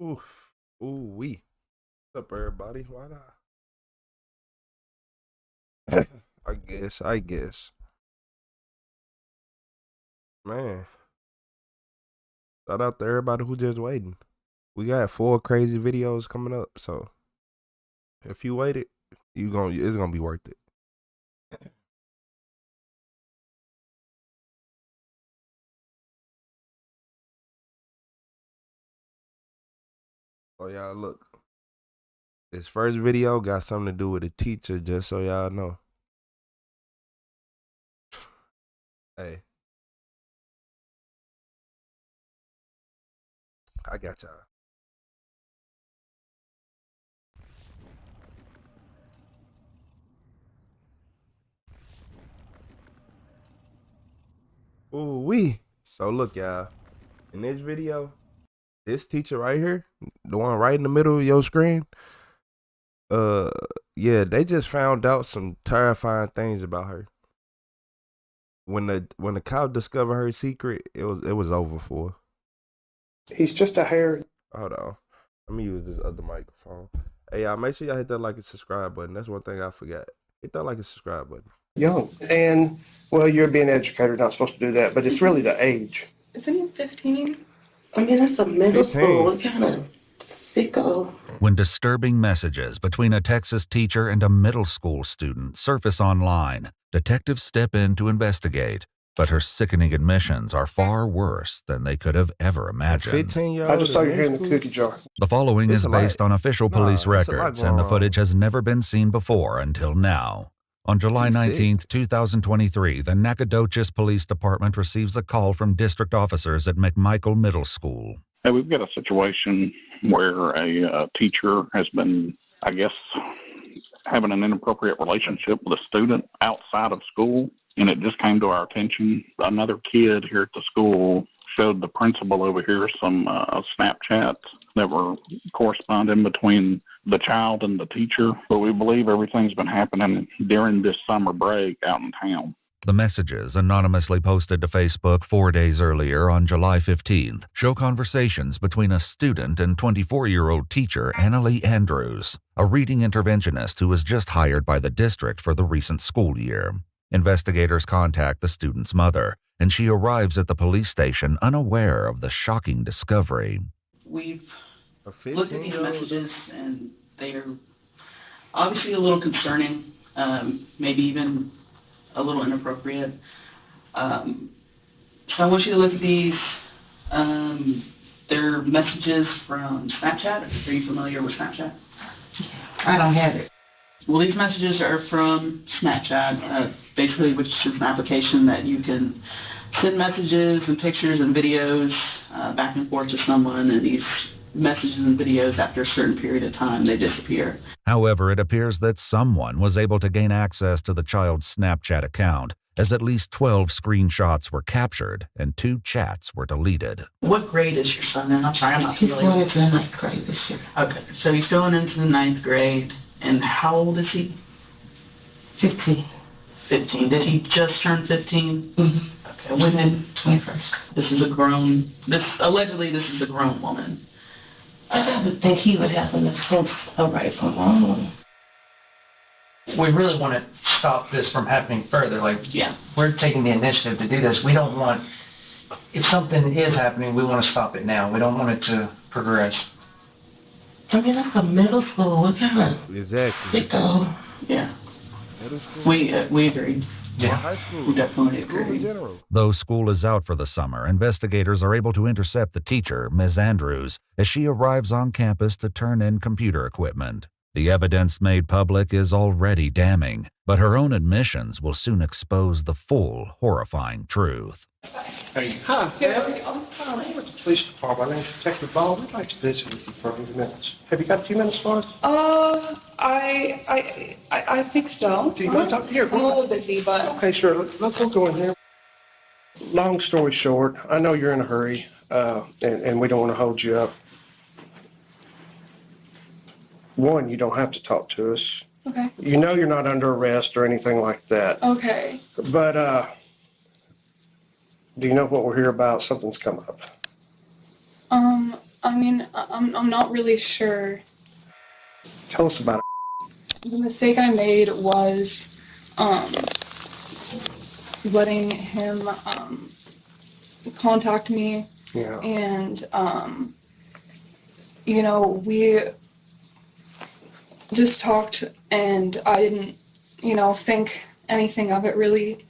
Ooh, ooh, wee. What's up, everybody? Why not? I guess. Man, shout out to everybody who just waiting. We got 4 crazy videos coming up, so if you waited, it's gonna be worth it. Oh y'all look. This first video got something to do with a teacher, just so y'all know. Hey, I got y'all. Ooh wee. So look, y'all. In this video, this teacher right here, the one right in the middle of your screen, uh, yeah, they just found out some terrifying things about her. When the cop discovered her secret, it was over for her. He's just a hair. Hold on. Let me use this other microphone. Hey, y'all, make sure y'all hit that like and subscribe button. That's one thing I forgot. Hit that like and subscribe button. Young. And, well, you're being an educator, not supposed to do that, but it's really the age. Isn't he 15? I mean, that's a middle 15. school. What kind of sicko? When disturbing messages between a Texas teacher and a middle school student surface online, detectives step in to investigate. But her sickening admissions are far worse than they could have ever imagined. 15-year-old. I just saw your hair in the cookie jar. The following It's is a lot. based on official Nah, police it's a lot records, going and the on. footage has never been seen before until now. On July She's sick. 19th, 2023, the Nacogdoches Police Department receives a call from district officers at McMichael Middle School. Hey, we've got a situation where a teacher has been, I guess, having an inappropriate relationship with a student outside of school, and it just came to our attention. Another kid here at the school showed the principal over here some Snapchats that were corresponding between the child and the teacher, but we believe everything's been happening during this summer break out in town. The messages, anonymously posted to Facebook 4 days earlier on July 15th, show conversations between a student and 24-year-old teacher Annalie Andrews, a reading interventionist who was just hired by the district for the recent school year. Investigators contact the student's mother, and she arrives at the police station unaware of the shocking discovery. We've A looked at these 15-year-old. messages, and they are obviously a little concerning, maybe even a little inappropriate. So I want you to look at these. They're messages from Snapchat. Are you familiar with Snapchat? I don't have it. Well, these messages are from Snapchat, basically, which is an application that you can send messages and pictures and videos back and forth to someone, and these messages and videos, after a certain period of time, they disappear. However, it appears that someone was able to gain access to the child's Snapchat account, as at least 12 screenshots were captured and 2 chats were deleted. What grade is your son in? I'm sorry, I'm not He's familiar. going into the 9th grade this year. Okay, so he's going into the 9th grade, and how old is he? 15. 15. Did he just turn 15? Mm-hmm. Okay, Within 21st. Allegedly this is a grown woman. I would think he would have enough sense of right from wrong. We really want to stop this from happening further. Like, Yeah. we're taking the initiative to do this. We don't want, if something is happening, we want to stop it now. We don't want it to progress. I mean, that's a middle school. What kind of Exactly. sicko? Yeah. Middle school. We agree. Or high school. We definitely School in agree. general. Though school is out for the summer, investigators are able to intercept the teacher, Ms. Andrews, as she arrives on campus to turn in computer equipment. The evidence made public is already damning, but her own admissions will soon expose the full, horrifying truth. Hey, hi. I'm with the police department. My name's Detective Ball. We'd like to visit with you for a few minutes. Have you got a few minutes for us? I think so. Do you want to talk? Here, I'm a little busy, but Okay, sure. Let's go in here. Long story short, I know you're in a hurry, and we don't want to hold you up. One, you don't have to talk to us. okay. You know you're not under arrest or anything like that. Okay. But, do you know what we're here about? Something's come up. I mean, I'm not really sure. Tell us about it. The mistake I made was letting him contact me, Yeah. and we just talked, and I didn't think anything of it really.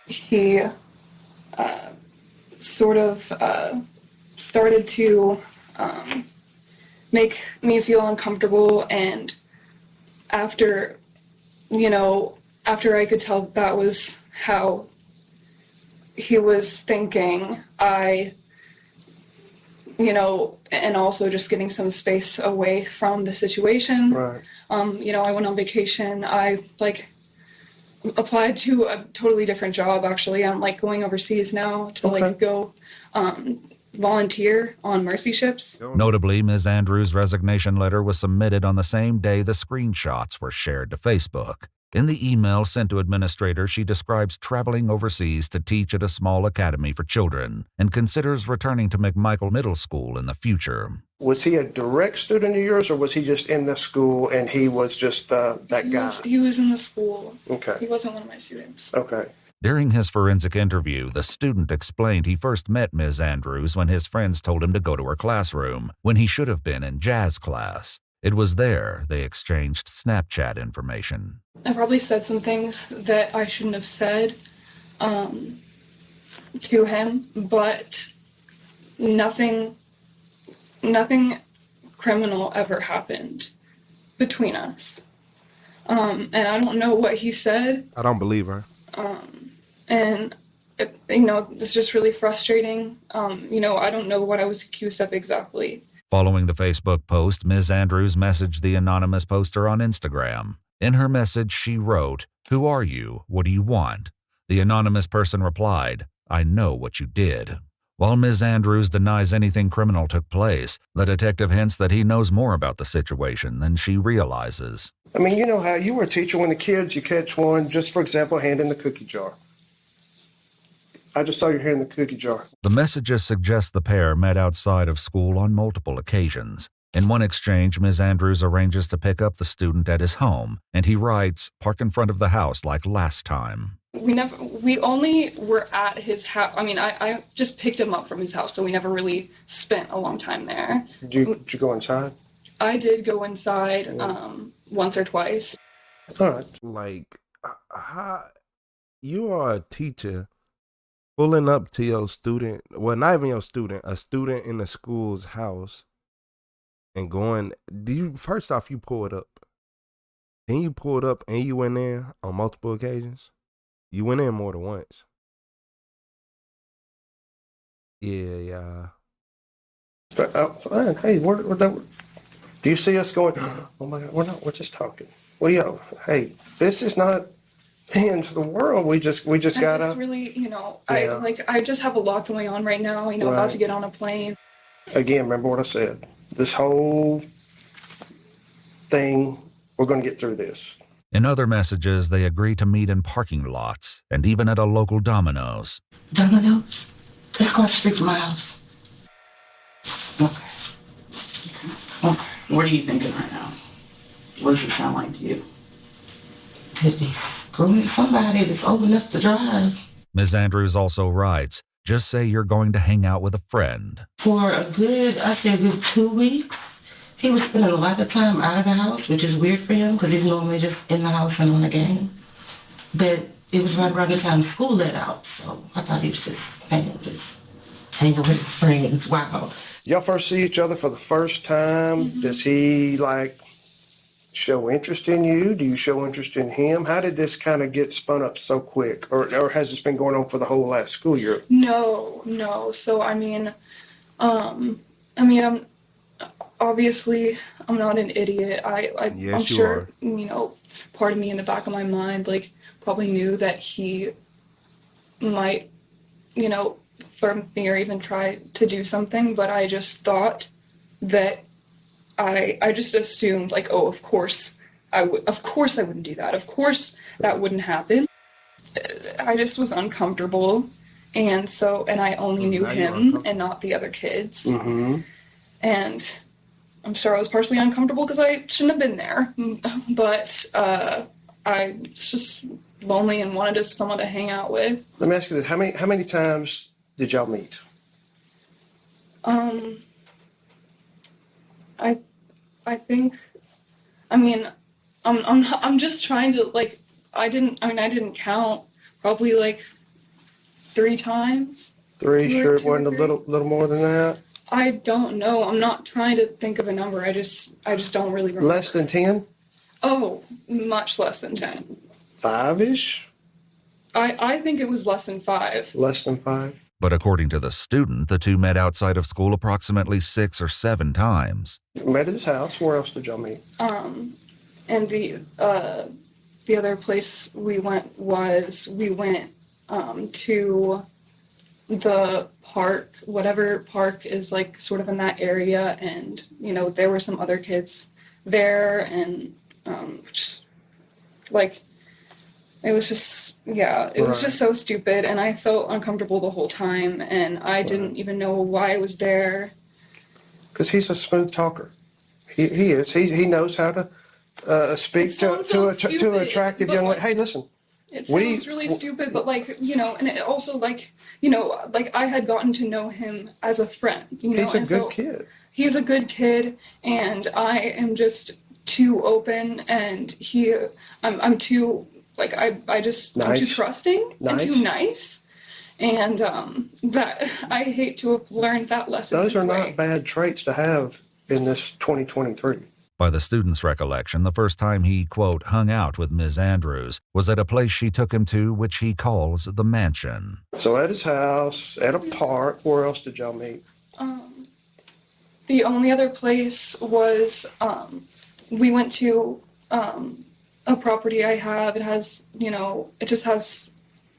He sort of started to make me feel uncomfortable, and after I could tell that was how he was thinking, and also just getting some space away from the situation. Right. I went on vacation. I applied to a totally different job, actually. I'm going overseas now to go volunteer on mercy ships. Notably, Ms. Andrews' resignation letter was submitted on the same day the screenshots were shared to Facebook. In the email sent to administrators, she describes traveling overseas to teach at a small academy for children and considers returning to McMichael Middle School in the future. Was he a direct student of yours, or was he just in the school and he was just that guy? He was in the school. Okay. He wasn't one of my students. Okay. During his forensic interview, the student explained he first met Ms. Andrews when his friends told him to go to her classroom, when he should have been in jazz class. It was there they exchanged Snapchat information. I probably said some things that I shouldn't have said to him, but nothing criminal ever happened between us. And I don't know what he said. I don't believe her. And it's just really frustrating. I don't know what I was accused of exactly. Following the Facebook post, Ms. Andrews messaged the anonymous poster on Instagram. In her message, she wrote, "Who are you? What do you want?" The anonymous person replied, "I know what you did." While Ms. Andrews denies anything criminal took place, the detective hints that he knows more about the situation than she realizes. I mean, you know how you were a teacher when the kids, you catch one, just for example, hand in the cookie jar. I just saw your hand in the cookie jar. The messages suggest the pair met outside of school on multiple occasions. In one exchange, Ms. Andrews arranges to pick up the student at his home, and he writes, "Park in front of the house like last time." We only were at his house. I mean, I just picked him up from his house, so we never really spent a long time there. Did you go inside? I did go inside once or twice. All right. Like, how you are a teacher pulling up to your student, well, not even your student, a student in the school's house, and going, first off, you pulled up. Then you pulled up and you went in on multiple occasions. You went in more than once. Yeah. Fine. Hey, do you see us going, oh my God, we're just talking. Well, hey, this is not the end of the world. We just gotta. Just really, I just have a lot going on right now. Right. About to get on a plane. Again, remember what I said. This whole thing, we're going to get through this. In other messages, they agree to meet in parking lots and even at a local Domino's. Domino's? Let's go up the street from my house. Okay. What are you thinking right now? What does it sound like to you? Could be screwing somebody that's old enough to drive. Ms. Andrews also writes, "Just say you're going to hang out with a friend." For a good 2 weeks, he was spending a lot of time out of the house, which is weird for him because he's normally just in the house and on the game. But it was right around the time school let out, so I thought he was just hanging with his friends. Wow. Y'all first see each other for the first time. Mm-hmm. Does he show interest in you? Do you show interest in him? How did this kind of get spun up so quick? Or has this been going on for the whole last school year? No. So, I'm obviously, I'm not an idiot. I'm sure, part of me in the back of my mind, probably knew that he might, flirt me or even try to do something, but I just thought that I just assumed, of course I wouldn't do that. Of course that wouldn't happen. I just was uncomfortable, and I only knew him and not the other kids. Mm-hmm. And I'm sure I was partially uncomfortable because I shouldn't have been there. But I was just lonely and wanted just someone to hang out with. Let me ask you this: how many times did y'all meet? I think, I mean, I'm just trying to, like, I didn't count, probably like 3 times. Three, Two or- sure it two or wasn't a three. little more than that? I don't know. I'm not trying to think of a number. I just don't really remember. Less than 10? Oh, much less than 10. 5-ish? I think it was less than 5. Less than 5? But according to the student, the two met outside of school approximately 6 or 7 times. Met at his house. Where else did y'all meet? And the other place we went to the park, whatever park is like sort of in that area, and there were some other kids there, and just like it was just it was just so stupid, and I felt uncomfortable the whole time, and I didn't even know why I was there. Because he's a smooth talker. He is. He knows how to speak to an attractive young lady. Hey, listen. It sounds really stupid, but and it also like I had gotten to know him as a friend, He's a good kid. He's a good kid, and I am just too open, and I'm too like I'm too trusting and too nice, and that I hate to have learned that lesson. Those are not bad traits to have in this 2023. By the student's recollection, the first time he, quote, hung out with Ms. Andrews was at a place she took him to, which he calls the mansion. So at his house, at a park, where else did y'all meet? The only other place was we went to a property I have. It has, it just has,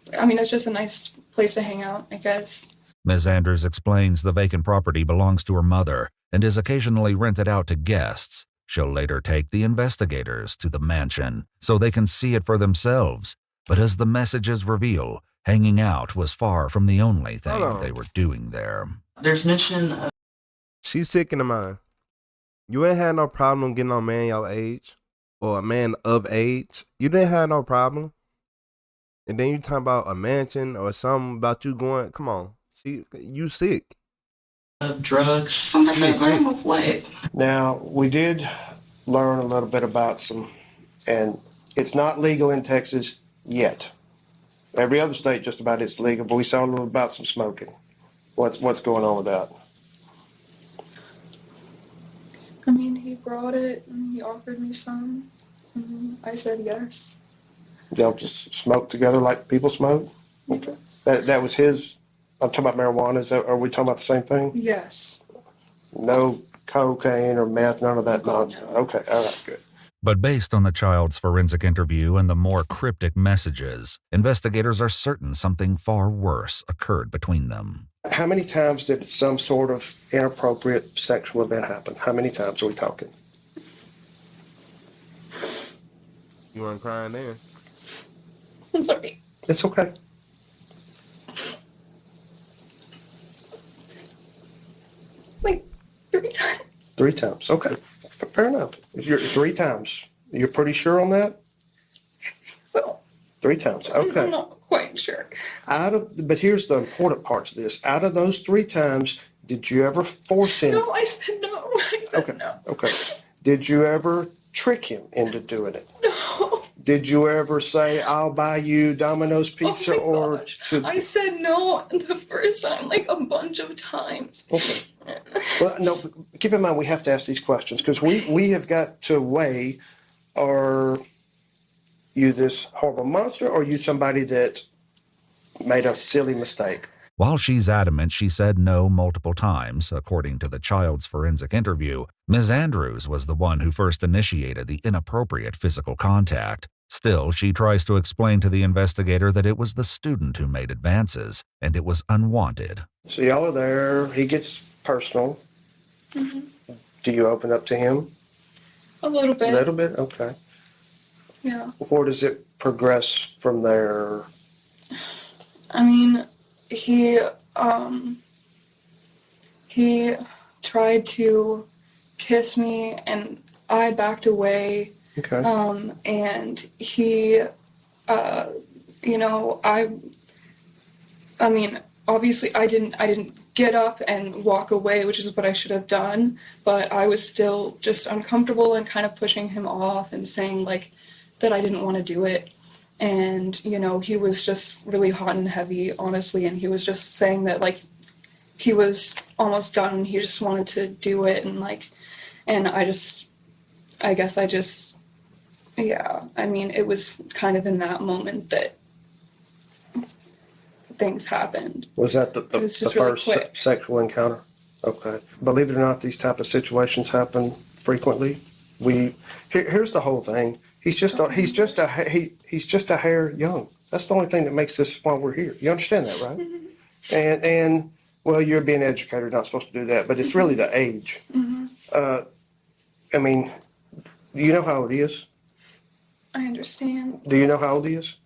it's just a nice place to hang out, I guess. Ms. Andrews explains the vacant property belongs to her mother and is occasionally rented out to guests. She'll later take the investigators to the mansion so they can see it for themselves. But as the messages reveal, hanging out was far from the only thing they were doing there. There's mention of... She's sick in the mind. You ain't had no problem getting on a man your age or a man of age. You didn't have no problem. And then you talking about a mansion or something about you going, come on. You sick. drugs. With what? Now, we did learn a little bit about some, and it's not legal in Texas yet. Every other state just about it's legal, but we saw a little about some smoking. What's going on with that? He brought it and he offered me some, and I said yes. They'll just smoke together like people smoke? Okay. That was his. I'm talking about marijuana. Are we talking about the same thing? Yes. No cocaine or meth, none of that nonsense. Okay, all right, good. But based on the child's forensic interview and the more cryptic messages, investigators are certain something far worse occurred between them. How many times did some sort of inappropriate sexual event happen? How many times are we talking? You weren't crying then? I'm sorry. It's okay. Like 3 times. 3 times. Okay, fair enough. You're 3 times. You're pretty sure on that? So 3 times. Okay. I'm not quite sure. But here's the important parts of this. Out of those 3 times, did you ever force him? No, I said no. I said no. Okay. Did you ever trick him into doing it? No. Did you ever say, I'll buy you Domino's pizza I said no the first time, like a bunch of times. Okay. Well, no, keep in mind we have to ask these questions because we have got to weigh, are you this horrible monster or are you somebody that made a silly mistake? While she's adamant she said no multiple times, according to the child's forensic interview, Ms. Andrews was the one who first initiated the inappropriate physical contact. Still, she tries to explain to the investigator that it was the student who made advances, and it was unwanted. So y'all are there, he gets personal. Mm-hmm. Do you open up to him? A little bit. A little bit? Okay. Yeah. Where does it progress from there? He tried to kiss me, and I backed away. Okay. And he, you know, I mean, obviously I didn't get up and walk away, which is what I should have done, but I was still just uncomfortable and kind of pushing him off and saying like that I didn't want to do it. And, you know, he was just really hot and heavy, honestly, and he was just saying that like he was almost done and he just wanted to do it, and like, and I guess I just, yeah, I mean, it was kind of in that moment that things happened. Was that the It was just really first quick. sexual encounter? Okay. Believe it or not, these type of situations happen frequently. Here's the whole thing. He's just a hair young. That's the only thing that makes this why we're here. You understand that, right? And well, you're being educated, not supposed to do that, but it's really the age. I mean, do you know how old he is? I understand. Do you know how old he is?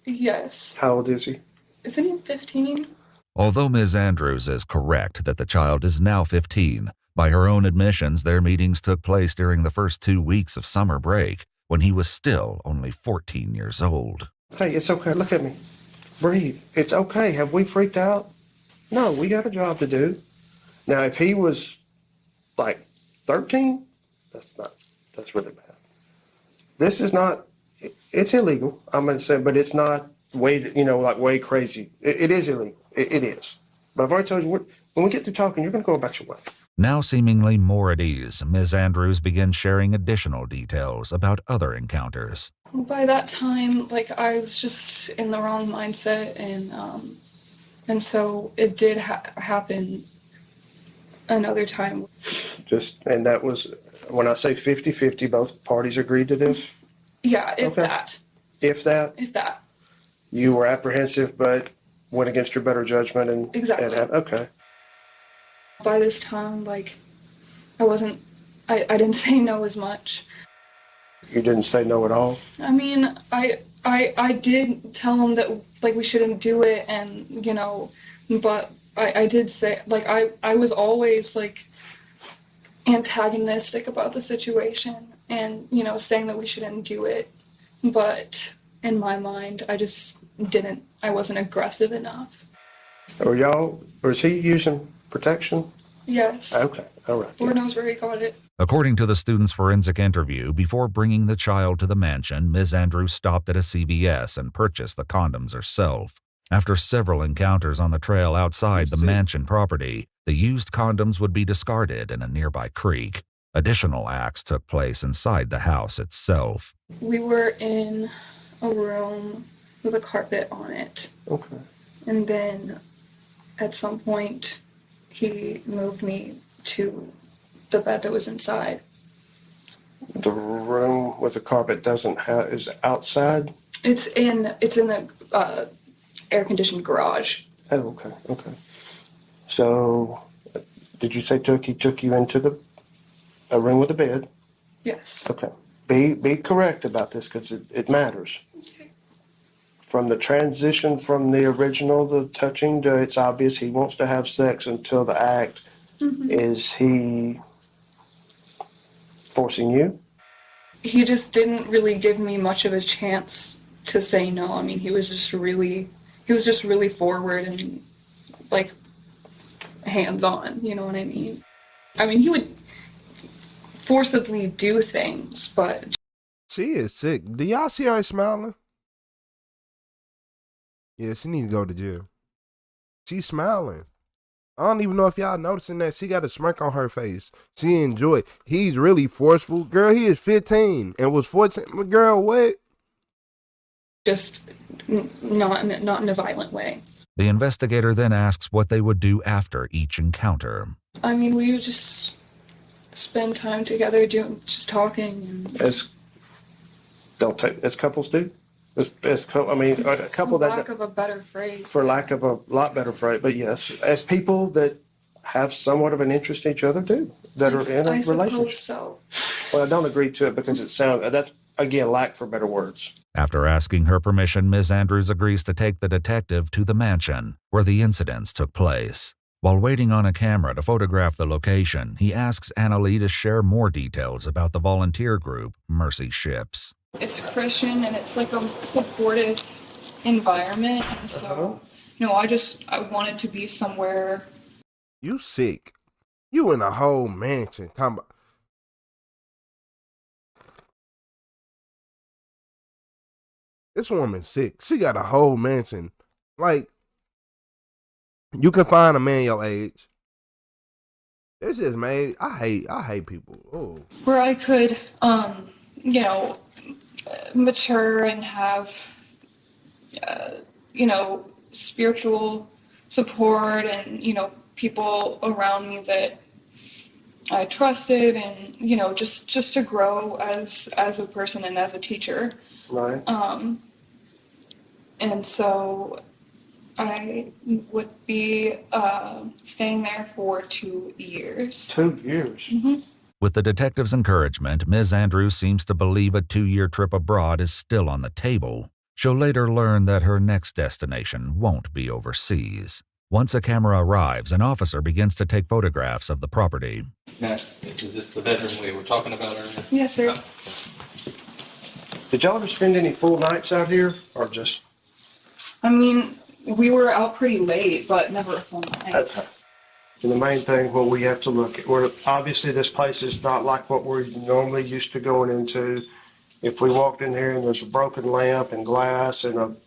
Yes. How old is he? Isn't he 15? Although Ms. Andrews is correct that the child is now 15, by her own admissions, their meetings took place during the first 2 weeks of summer break, when he was still only 14 years old. Hey, it's okay. Look at me. Breathe. It's okay. Have we freaked out? No, we got a job to do. Now, if he was like 13, that's really bad. This is not, it's illegal. I'm going to say, but it's not way crazy. It is illegal. It is. But I've already told you, when we get through talking, you're going to go about your way. Now seemingly more at ease, Ms. Andrews begins sharing additional details about other encounters. By that time, like, I was just in the wrong mindset, and so it did happen another time. And that was, when I say 50-50, both parties agreed to this? Yeah, if Okay. that. If that? You were apprehensive, but went against your better judgment and... Exactly. Okay. By this time, like, I didn't say no as much. You didn't say no at all? I mean, I did tell him that, like, we shouldn't do it, and, you know, but I did say, like, I was always, like, antagonistic about the situation and, you know, saying that we shouldn't do it. But in my mind, I wasn't aggressive enough. Or is he using protection? Yes. Okay, all right. Lord knows where he got it. According to the student's forensic interview, before bringing the child to the mansion, Ms. Andrews stopped at a CVS and purchased the condoms herself. After several encounters on the trail outside the mansion property, the used condoms would be discarded in a nearby creek. Additional acts took place inside the house itself. We were in a room with a carpet on it. Okay. And then at some point, he moved me to the bed that was inside. The room with the carpet is outside? It's in the air-conditioned garage. Oh, okay. So, did you say he took you into a room with a bed? Yes. Okay. Be correct about this because it matters. Okay. From the transition from the original, the touching, to it's obvious he wants to have sex until the act. Mm-hmm. Is he forcing you? He just didn't really give me much of a chance to say no. I mean, he was just really forward and, like, hands-on, you know what I mean? I mean, he would forcibly do things, but... She is sick. Do y'all see her smiling? Yeah, she needs to go to jail. She's smiling. I don't even know if y'all noticing that she got a smirk on her face. She enjoyed. He's really forceful. Girl, he is 15 and was 14. Girl, what? Just not in a violent way. The investigator then asks what they would do after each encounter. I mean, we would just spend time together, just talking. And As couples do? A couple for that... lack of a better phrase. For lack of a lot better phrase, but yes, as people that have somewhat of an interest in each other do, that are in a I relationship. suppose so. Well, I don't agree to it because that's, again, lack for better words. After asking her permission, Ms. Andrews agrees to take the detective to the mansion where the incidents took place. While waiting on a camera to photograph the location, he asks Annalee to share more details about the volunteer group, Mercy Ships. It's Christian and it's like a supportive environment. And so, I wanted to be somewhere. You sick. You in a whole mansion. This woman's sick. She got a whole mansion. Like, you can find a man your age. It's just made. I hate people. Oh. Where I could, mature and have, spiritual support and, people around me that I trusted and, just to grow as a person and as a teacher. Right. And so I would be staying there for 2 years. 2 years? Mm-hmm. With the detective's encouragement, Ms. Andrews seems to believe a 2-year trip abroad is still on the table. She'll later learn that her next destination won't be overseas. Once a camera arrives, an officer begins to take photographs of the property. Now, is this the bedroom we were talking about earlier? Yes, sir. Did y'all ever spend any full nights out here, or just? I mean, we were out pretty late, but never a full night. Okay. And the main thing, what we have to look at, obviously this place is not like what we're normally used to going into. If we walked in here and there's a broken lamp and glass and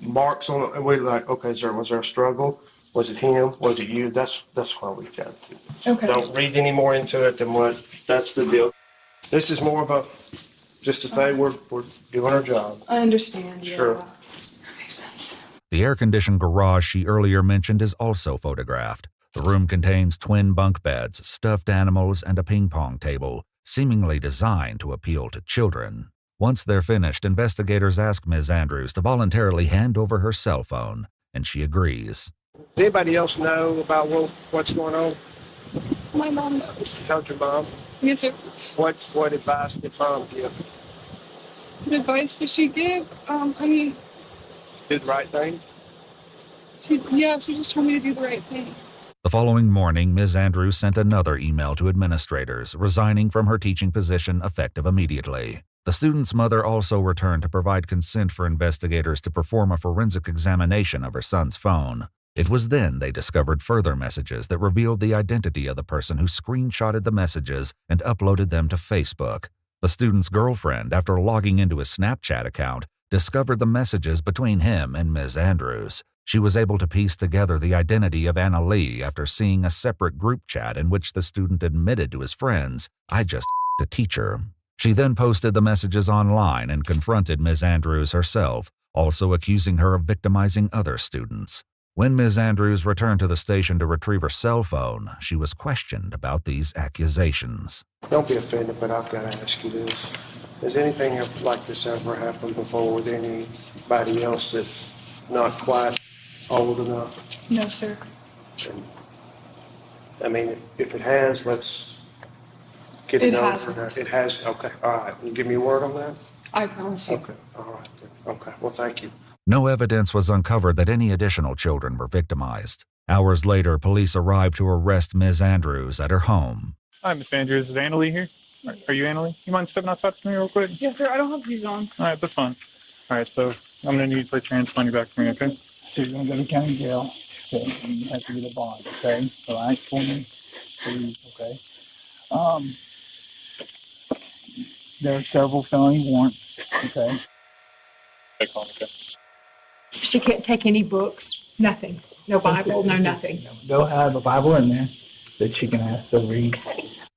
marks on it, and we're like, okay, was there a struggle? Was it him? Was it you? That's why we got to. Okay. Don't read any more into it than what, that's the deal. This is more of just to say we're doing our job. I understand. Sure. Yeah. That makes sense. The air-conditioned garage she earlier mentioned is also photographed. The room contains twin bunk beds, stuffed animals, and a ping-pong table, seemingly designed to appeal to children. Once they're finished, investigators ask Ms. Andrews to voluntarily hand over her cell phone, and she agrees. Does anybody else know about what's going on? My mom knows. Told your mom? Yes, sir. What advice did mom give? What advice did she give? Did the right thing? She just told me to do the right thing. The following morning, Ms. Andrews sent another email to administrators, resigning from her teaching position effective immediately. The student's mother also returned to provide consent for investigators to perform a forensic examination of her son's phone. It was then they discovered further messages that revealed the identity of the person who screenshotted the messages and uploaded them to Facebook. The student's girlfriend, after logging into his Snapchat account, discovered the messages between him and Ms. Andrews. She was able to piece together the identity of Annalee after seeing a separate group chat in which the student admitted to his friends, "I just a teacher." She then posted the messages online and confronted Ms. Andrews herself, also accusing her of victimizing other students. When Ms. Andrews returned to the station to retrieve her cell phone, she was questioned about these accusations. Don't be offended, but I've got to ask you this. Has anything like this ever happened before with anybody else that's not quite old enough? No, sir. I mean, if it has, let's get it over. It has. Okay. All right. Can you give me a word on that? I promise you. Okay. All right. Okay. Well, thank you. No evidence was uncovered that any additional children were victimized. Hours later, police arrived to arrest Ms. Andrews at her home. Hi, Miss Andrews. Is Annalee here? Are you Annalee? You mind stepping outside for me real quick? Yes, sir. I don't have these on. All right, that's fine. All right, so I'm going to need to put your hands behind your back for me, okay? So you're going to go to county jail, so you have to get a bond, okay? So I ain't for me, please, okay? There are several felony warrants, okay? Okay. She can't take any books, nothing. No Bible, no nothing. They'll have a Bible in there that she can ask to read.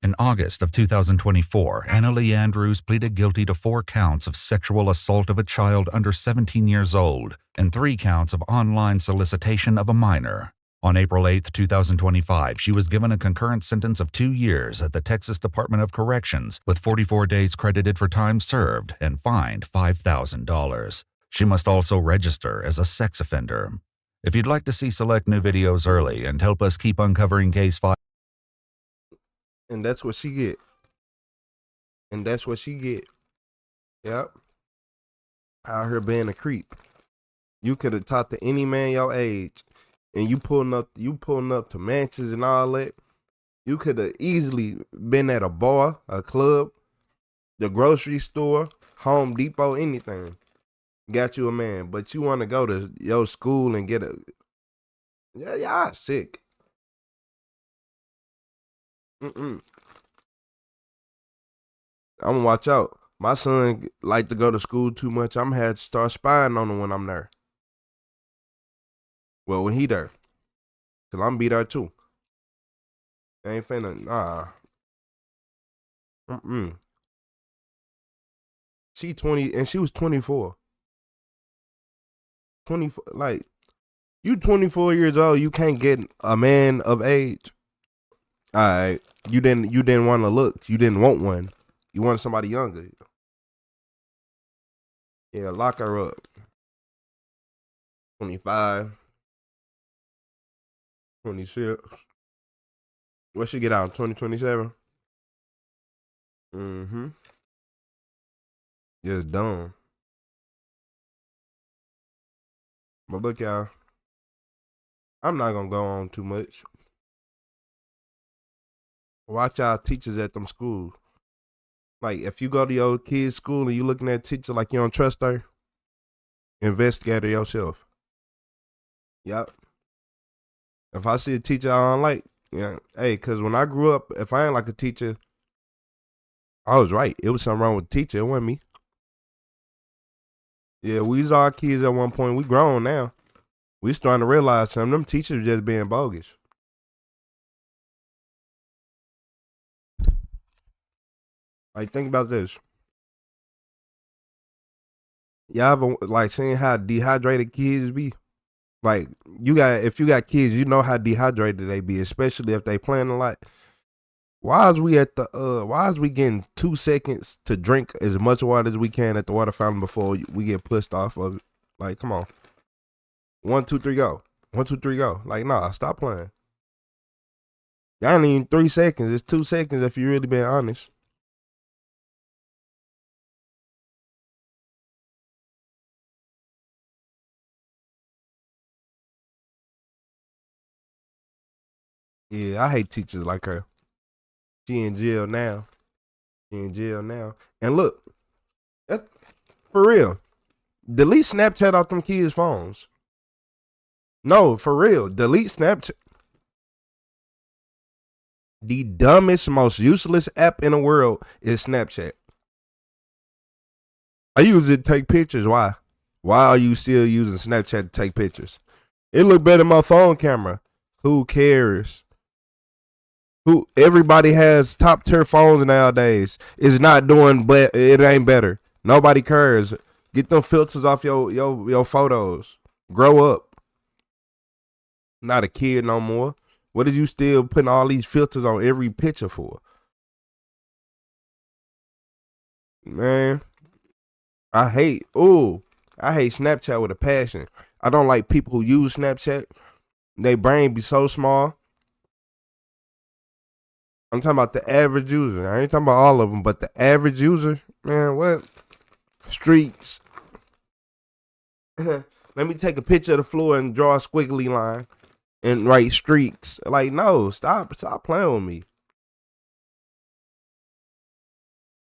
In August of 2024, Annalee Andrews pleaded guilty to 4 counts of sexual assault of a child under 17 years old and 3 counts of online solicitation of a minor. On April 8, 2025, she was given a concurrent sentence of 2 years at the Texas Department of Corrections with 44 days credited for time served and fined $5,000. She must also register as a sex offender. If you'd like to see select new videos early and help us keep uncovering case files, and that's what she get. And that's what she get. Yep. Out here being a creep. You could have talked to any man your age, and you pulling up to mansions and all that. You could have easily been at a bar, a club, the grocery store, Home Depot, anything. Got you a man, but you want to go to your school and get a y'all sick. I'm gonna watch out. My son like to go to school too much. I'm gonna have to start spying on him when I'm there. Well, when he there, till I'm be there too. Ain't finna nah. She 20 and she was 24. 24, like you 24 years old. You can't get a man of age. All right, you didn't want to look. You didn't want one. You wanted somebody younger. Yeah, lock her up. 25, 26. What she get out? 2027. Just dumb. But look, y'all. I'm not gonna go on too much. Watch our teachers at them schools. Like, if you go to your kid's school and you looking at a teacher like you don't trust her, investigate her yourself. Yep. If I see a teacher I don't like, yeah, hey, because when I grew up, if I ain't like a teacher, I was right. It was something wrong with the teacher. It wasn't me. Yeah, we was all kids at one point. We grown now. We starting to realize some of them teachers just being bogus. Like, think about this. Y'all ever like seen how dehydrated kids be? Like, if you got kids, you know how dehydrated they be, especially if they playing a lot. Why is we getting 2 seconds to drink as much water as we can at the water fountain before we get pushed off of it? Like, come on. 1, 2, 3, go. 1, 2, 3, go. Like, nah, stop playing. Y'all ain't even 3 seconds. It's 2 seconds if you really being honest. Yeah, I hate teachers like her. She in jail now. And look, that's for real. Delete Snapchat off them kids' phones. No, for real. Delete Snapchat. The dumbest, most useless app in the world is Snapchat. I use it to take pictures. Why? Why are you still using Snapchat to take pictures? It look better than my phone camera. Who cares? Everybody has top tier phones nowadays. It's not doing, but it ain't better. Nobody cares. Get them filters off your photos. Grow up. Not a kid no more. What is you still putting all these filters on every picture for? Man, I hate Snapchat with a passion. I don't like people who use Snapchat. Their brain be so small. I'm talking about the average user. I ain't talking about all of them, but the average user, man, what? Streaks. Let me take a picture of the floor and draw a squiggly line and write streaks. Like, no, stop playing with me.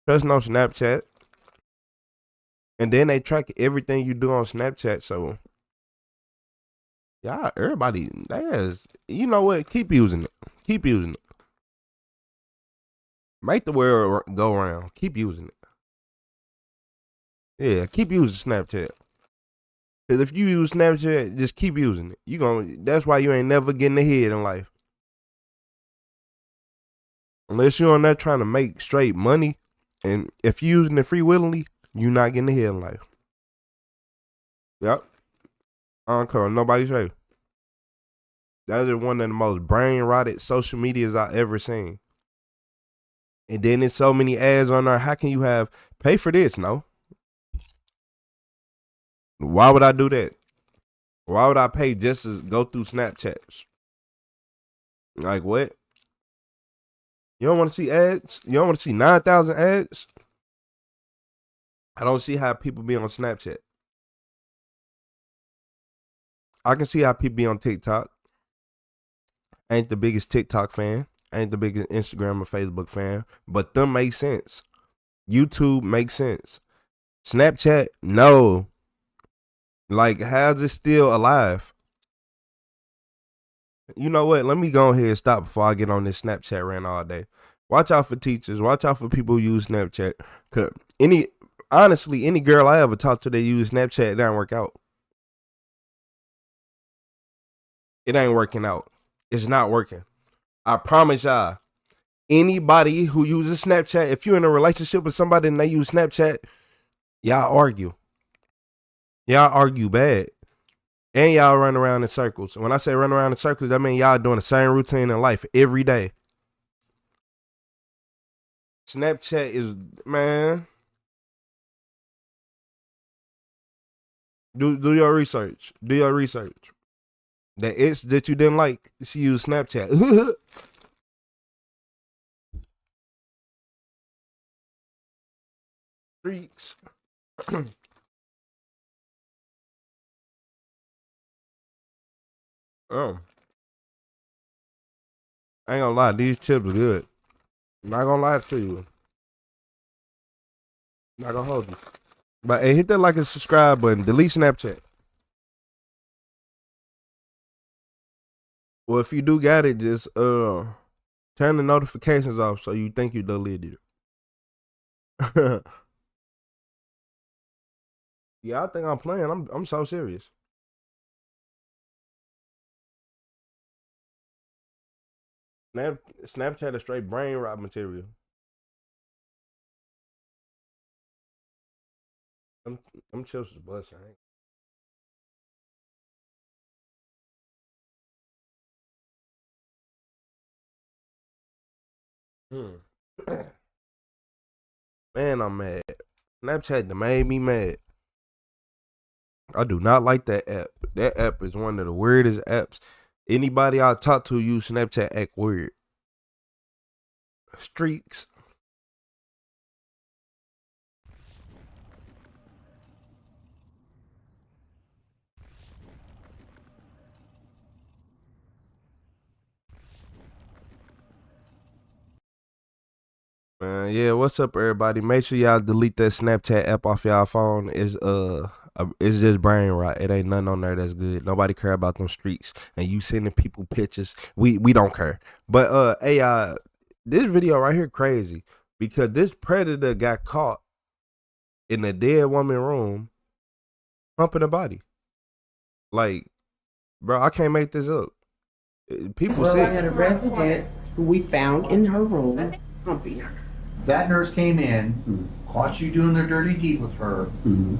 Trust no Snapchat. And then they track everything you do on Snapchat, so yeah, everybody, you know what? Keep using it. Keep using it. Make the world go around. Keep using it. Yeah, keep using Snapchat. Cause if you use Snapchat, just keep using it. That's why you ain't never getting ahead in life. Unless you're on there trying to make straight money, and if you're using it free willingly, you're not getting ahead in life. Yep. I don't care what nobody say. That is one of the most brain rotted social medias I ever seen. And then there's so many ads on there. How can you pay for this? No. Why would I do that? Why would I pay just to go through Snapchats? Like, what? You don't want to see ads? You don't want to see 9,000 ads? I don't see how people be on Snapchat. I can see how people be on TikTok. I ain't the biggest TikTok fan. I ain't the biggest Instagram or Facebook fan. But them make sense. YouTube makes sense. Snapchat, no. Like, how's it still alive? You know what? Let me go ahead and stop before I get on this Snapchat rant all day. Watch out for teachers. Watch out for people who use Snapchat. Cause honestly, any girl I ever talked to that use Snapchat, it don't work out. It ain't working out. It's not working. I promise y'all. Anybody who uses Snapchat, if you're in a relationship with somebody and they use Snapchat, y'all argue. Y'all argue bad. And y'all run around in circles. When I say run around in circles, I mean y'all doing the same routine in life every day. Snapchat is, man. Do your research. Do your research. That ex that you didn't like, she used Snapchat. Freaks. Oh. I ain't gonna lie, these chips are good. I'm not gonna lie to you. Not gonna hold you. But hey, hit that like and subscribe button. Delete Snapchat. Well, if you do got it, just turn the notifications off so you think you deleted it. Yeah, I think I'm playing. I'm so serious. Snapchat is straight brain rot material. Them chips is busting. Man, I'm mad. Snapchat done made me mad. I do not like that app. That app is one of the weirdest apps. Anybody I talk to use Snapchat act weird. Streaks. Yeah, what's up, everybody? Make sure y'all delete that Snapchat app off y'all phone. It's just brain rot. It ain't nothing on there that's good. Nobody care about them streaks, and you sending people pictures. We don't care. But this video right here crazy because this predator got caught in a dead woman room, humping a body. Like, bro, I can't make this up. People Well, sick. I had a resident who we found in her room humping her. That nurse came in, caught you doing the dirty deed with her,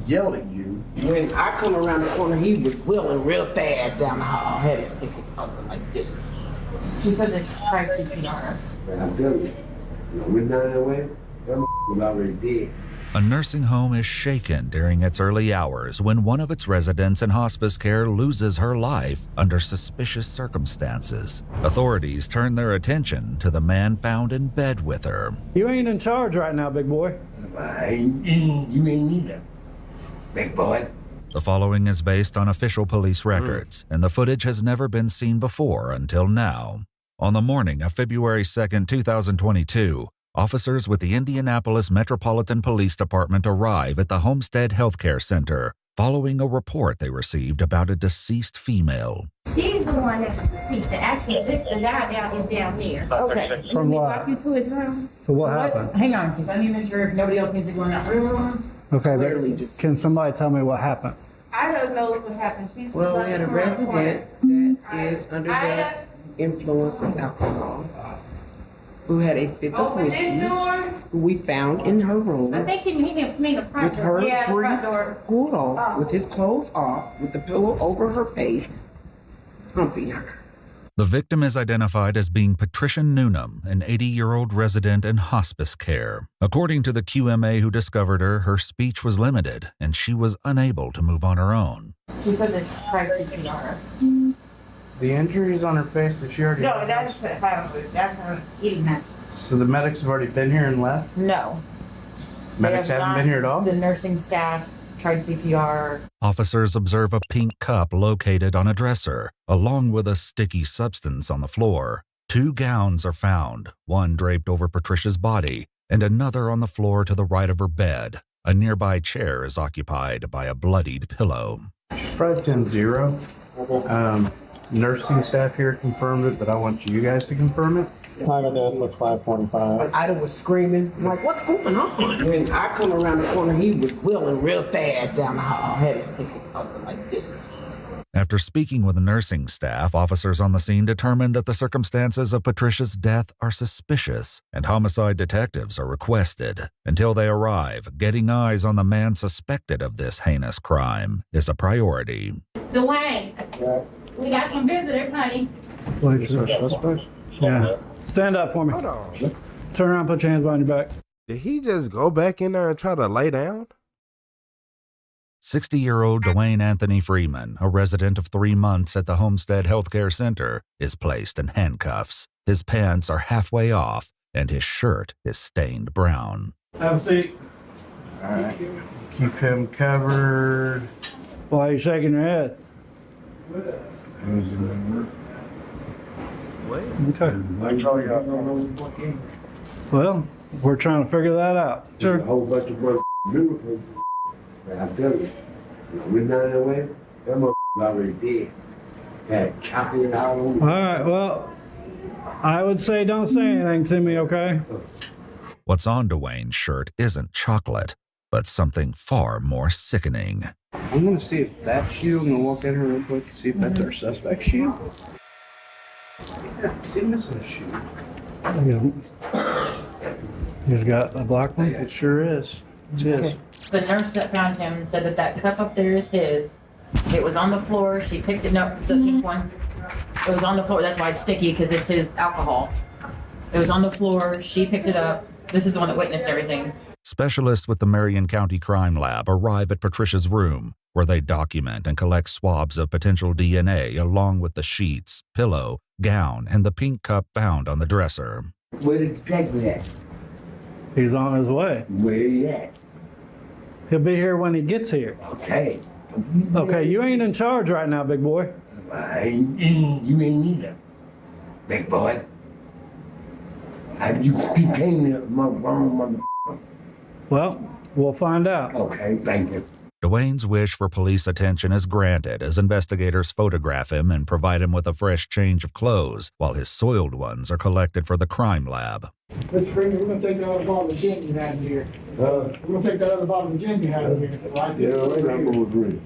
yelled at you. When I come around the corner, he was wheeling real fast down the hall, had his fingers open like this. She said this tried CPR. I'm good. We're down that way. That was already dead. A nursing home is shaken during its early hours when one of its residents in hospice care loses her life under suspicious circumstances. Authorities turn their attention to the man found in bed with her. You ain't in charge right now, big boy. You ain't either, big boy. The following is based on official police records, and the footage has never been seen before until now. On the morning of February 2nd, 2022, officers with the Indianapolis Metropolitan Police Department arrive at the Homestead Healthcare Center following a report they received about a deceased female. He's the one that's deceased. Actually, the guy down is down there. Okay. From what? Walk you to his room. So what happened? Hang on, because I need to make sure nobody else needs to go in that room. Okay, but can somebody tell me what happened? I don't know what happened. She's Well, we had a resident that is under the influence of alcohol, who had a fifth of whiskey, who we found in her room I think he didn't mean the front with door. her Yeah, the front brief door. pulled off, with his clothes off, with the pillow over her face, humping her. The victim is identified as being Patricia Noonan, an 80-year-old resident in hospice care. According to the QMA who discovered her, her speech was limited and she was unable to move on her own. She said this tried CPR. The injuries on her face that she already No, that's her eating that. So the medics have already been here and left? No. Medics haven't been here at all? The nursing staff tried CPR. Officers observe a pink cup located on a dresser, along with a sticky substance on the floor. 2 gowns are found, one draped over Patricia's body and another on the floor to the right of her bed. A nearby chair is occupied by a bloodied pillow. Probably 10-0. Nursing staff here confirmed it, but I want you guys to confirm it. Time of death was 5:45. Ida was screaming, I'm like, what's going on? When I come around the corner, he was wheeling real fast down the hall, had his pickles open like this. After speaking with the nursing staff, officers on the scene determined that the circumstances of Patricia's death are suspicious, and homicide detectives are requested. Until they arrive, getting eyes on the man suspected of this heinous crime is a priority. Dwayne, we got some visitors, honey. Yeah. Stand up for me. Hold on. Turn around, put your hands behind your back. Did he just go back in there and try to lay down? 60-year-old Dwayne Anthony Freeman, a resident of 3 months at the Homestead Healthcare Center, is placed in handcuffs. His pants are halfway off, and his shirt is stained brown. Have a seat. All right. Keep him covered. Why are you shaking your head? What? Okay. Well, we're trying to figure that out. There's a whole bunch of work beautiful. I tell you, we're not that way. That motherfucker already dead. Had chocolate all over. All right, well, I would say don't say anything to me, okay? What's on Dwayne's shirt isn't chocolate, but something far more sickening. I'm going to see if that's you. I'm going to walk in here real quick and see if that's our suspect's shoe. Yeah, see, missing a shoe. He's got a black one? It sure is. It's his. The nurse that found him said that cup up there is his. It was on the floor. She picked it up, the pink one. It was on the floor. That's why it's sticky, because it's his alcohol. It was on the floor. She picked it up. This is the one that witnessed everything. Specialists with the Marion County Crime Lab arrive at Patricia's room, where they document and collect swabs of potential DNA along with the sheets, pillow, gown, and the pink cup found on the dresser. Where did the detective at? He's on his way. Where he at? He'll be here when he gets here. Okay. Okay, you ain't in charge right now, big boy. You ain't either, big boy. You came here, mother. Well, we'll find out. Okay, thank you. Dwayne's wish for police attention is granted as investigators photograph him and provide him with a fresh change of clothes, while his soiled ones are collected for the crime lab. Mr. Freeman, we're going to take that other bottle of gin you had in here. We're going to take that other bottle of gin you had in here. Right? Yeah, I'm going to agree.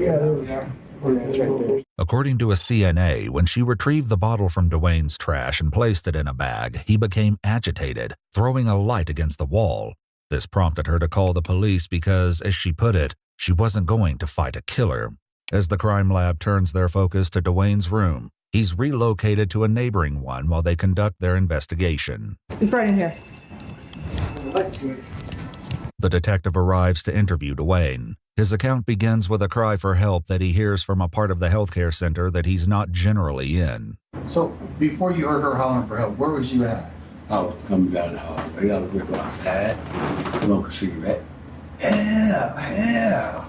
Yeah, there we go. That's right there. According to a CNA, when she retrieved the bottle from Dwayne's trash and placed it in a bag, he became agitated, throwing a light against the wall. This prompted her to call the police because, as she put it, she wasn't going to fight a killer. As the crime lab turns their focus to Dwayne's room, he's relocated to a neighboring one while they conduct their investigation. It's right in here. The detective arrives to interview Dwayne. His account begins with a cry for help that he hears from a part of the healthcare center that he's not generally in. So, before you heard her hollering for help, where was you at? I was coming down the hallway. I was going outside, smoke a cigarette. Yeah.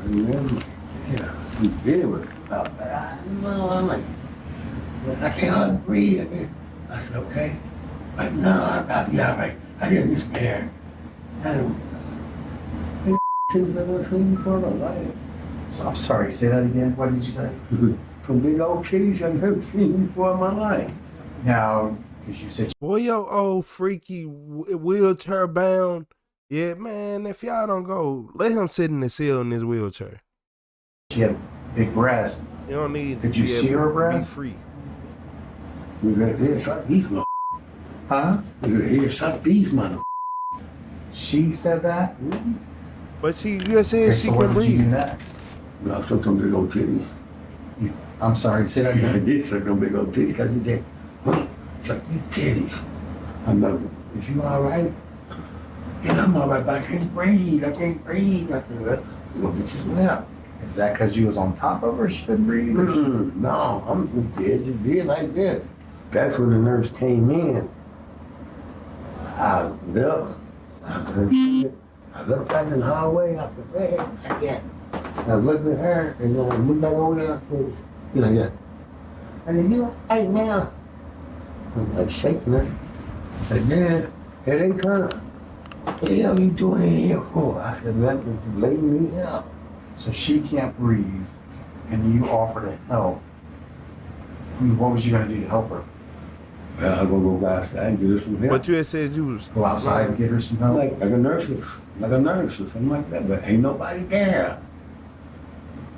Remember? Yeah. We did with about that. Well, I'm like, I can't hardly breathe. I said, okay. But no, I'll be all right. I get this pair. Things I've never seen before in my life. So, I'm sorry, say that again. What did you say? Some big old titties I've never seen before in my life. Now, because you said... Boy, yo, old freaky wheelchair bound. Yeah, man, if y'all don't go, let him sit in the cell in his wheelchair. She had big breasts. You don't need Did you see her breasts? Be free. We're going to hear some of these mother. Huh? We're going to hear some of these mother. She said that? But she just said she can breathe. You do next? Well, I saw some big old titties. I'm sorry, say that I again. did suck some big old titties because he said, huh? Suck these titties. I'm like, is you all right? Yeah, I'm all right, but I can't breathe. I said, well, go get your lap. Is that because you was on top of her? She couldn't breathe? No, I'm dead. Just did like this. That's when the nurse came in. I left. I couldn't see it. I looked back in the hallway, I said, hey, yeah. I looked at her, and then I went back over there, I said, you know, yeah. I said, you right now. I'm like shaking her. I said, man, here they come. What the hell you doing in here for? I said, nothing, to lay me up. So she can't breathe, and you offer to help. I mean, what was you gonna do to help her? Well, I'm gonna go outside and get her some help. But you had said you was Go outside and get her some help? Like a nurse or something like that, but ain't nobody there.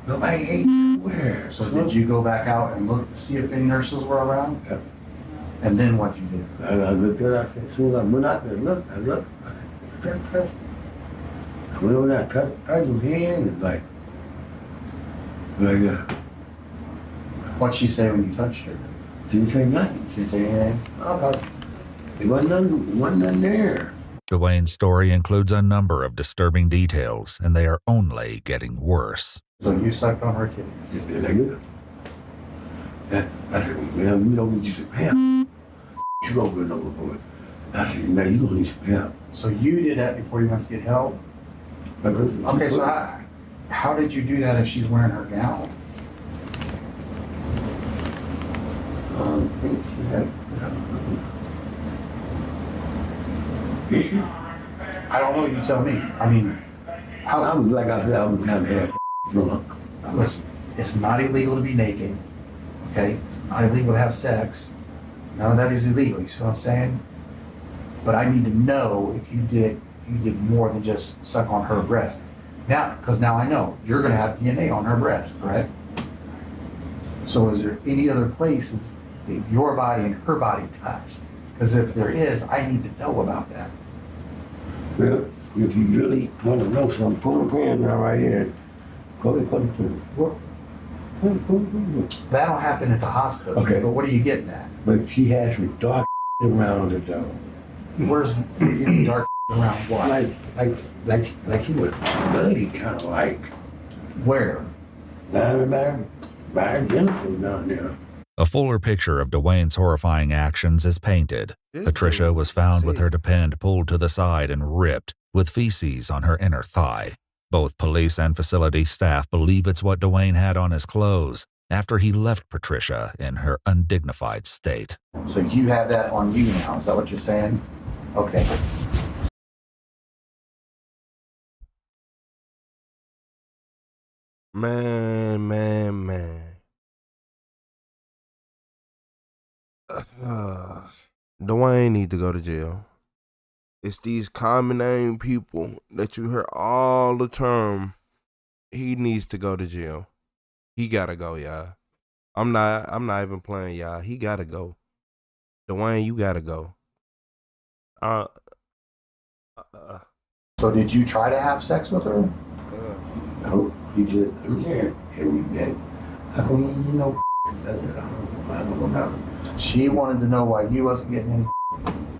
Nobody ain't where. So did you go back out and look to see if any nurses were around? Yep. And then what'd you do? I looked at her, I said, as soon as I went out there, I looked, I said, that I went over there, I touched her hand, and like, What'd she say when you touched her? She didn't say nothing. She didn't say anything? There wasn't nothing there. Dwayne's story includes a number of disturbing details, and they are only getting worse. So you sucked on her titties? Just did like that. Yeah. I said, man, you don't need you some help. You go good overboard. I said, man, you gonna need some help. So you did that before you went to get help? Okay, so how did you do that if she's wearing her gown? I think she had, I don't know, you tell me. I mean, I was like I said, I was kind of half drunk. Listen, it's not illegal to be naked, okay? It's not illegal to have sex. None of that is illegal, you see what I'm saying? But I need to know if you did more than just suck on her breast. Now, because now I know you're gonna have DNA on her breast, correct? So is there any other places that your body and her body touch? Because if there is, I need to know about that. Well, if you really want to know something, pull the pen down right here. Go ahead, come to That'll happen at the hospital. Okay. But what are you getting at? But she has some dark around her though. Where's dark around what? Like she was bloody, kind of like. Where? Down by her genitals down there. A fuller picture of Dwayne's horrifying actions is painted. Patricia was found with her depend pulled to the side and ripped, with feces on her inner thigh. Both police and facility staff believe it's what Dwayne had on his clothes after he left Patricia in her undignified state. So you have that on you now, is that what you're saying? Okay. Man. Dwayne need to go to jail. It's these common name people that you hear all the time. He needs to go to jail. He gotta go, y'all. I'm not even playing, y'all. He gotta go. Dwayne, you gotta go. So did you try to have sex with her? No, he just, I'm here every day. How come you ain't no I don't know. She wanted to know why you wasn't getting any.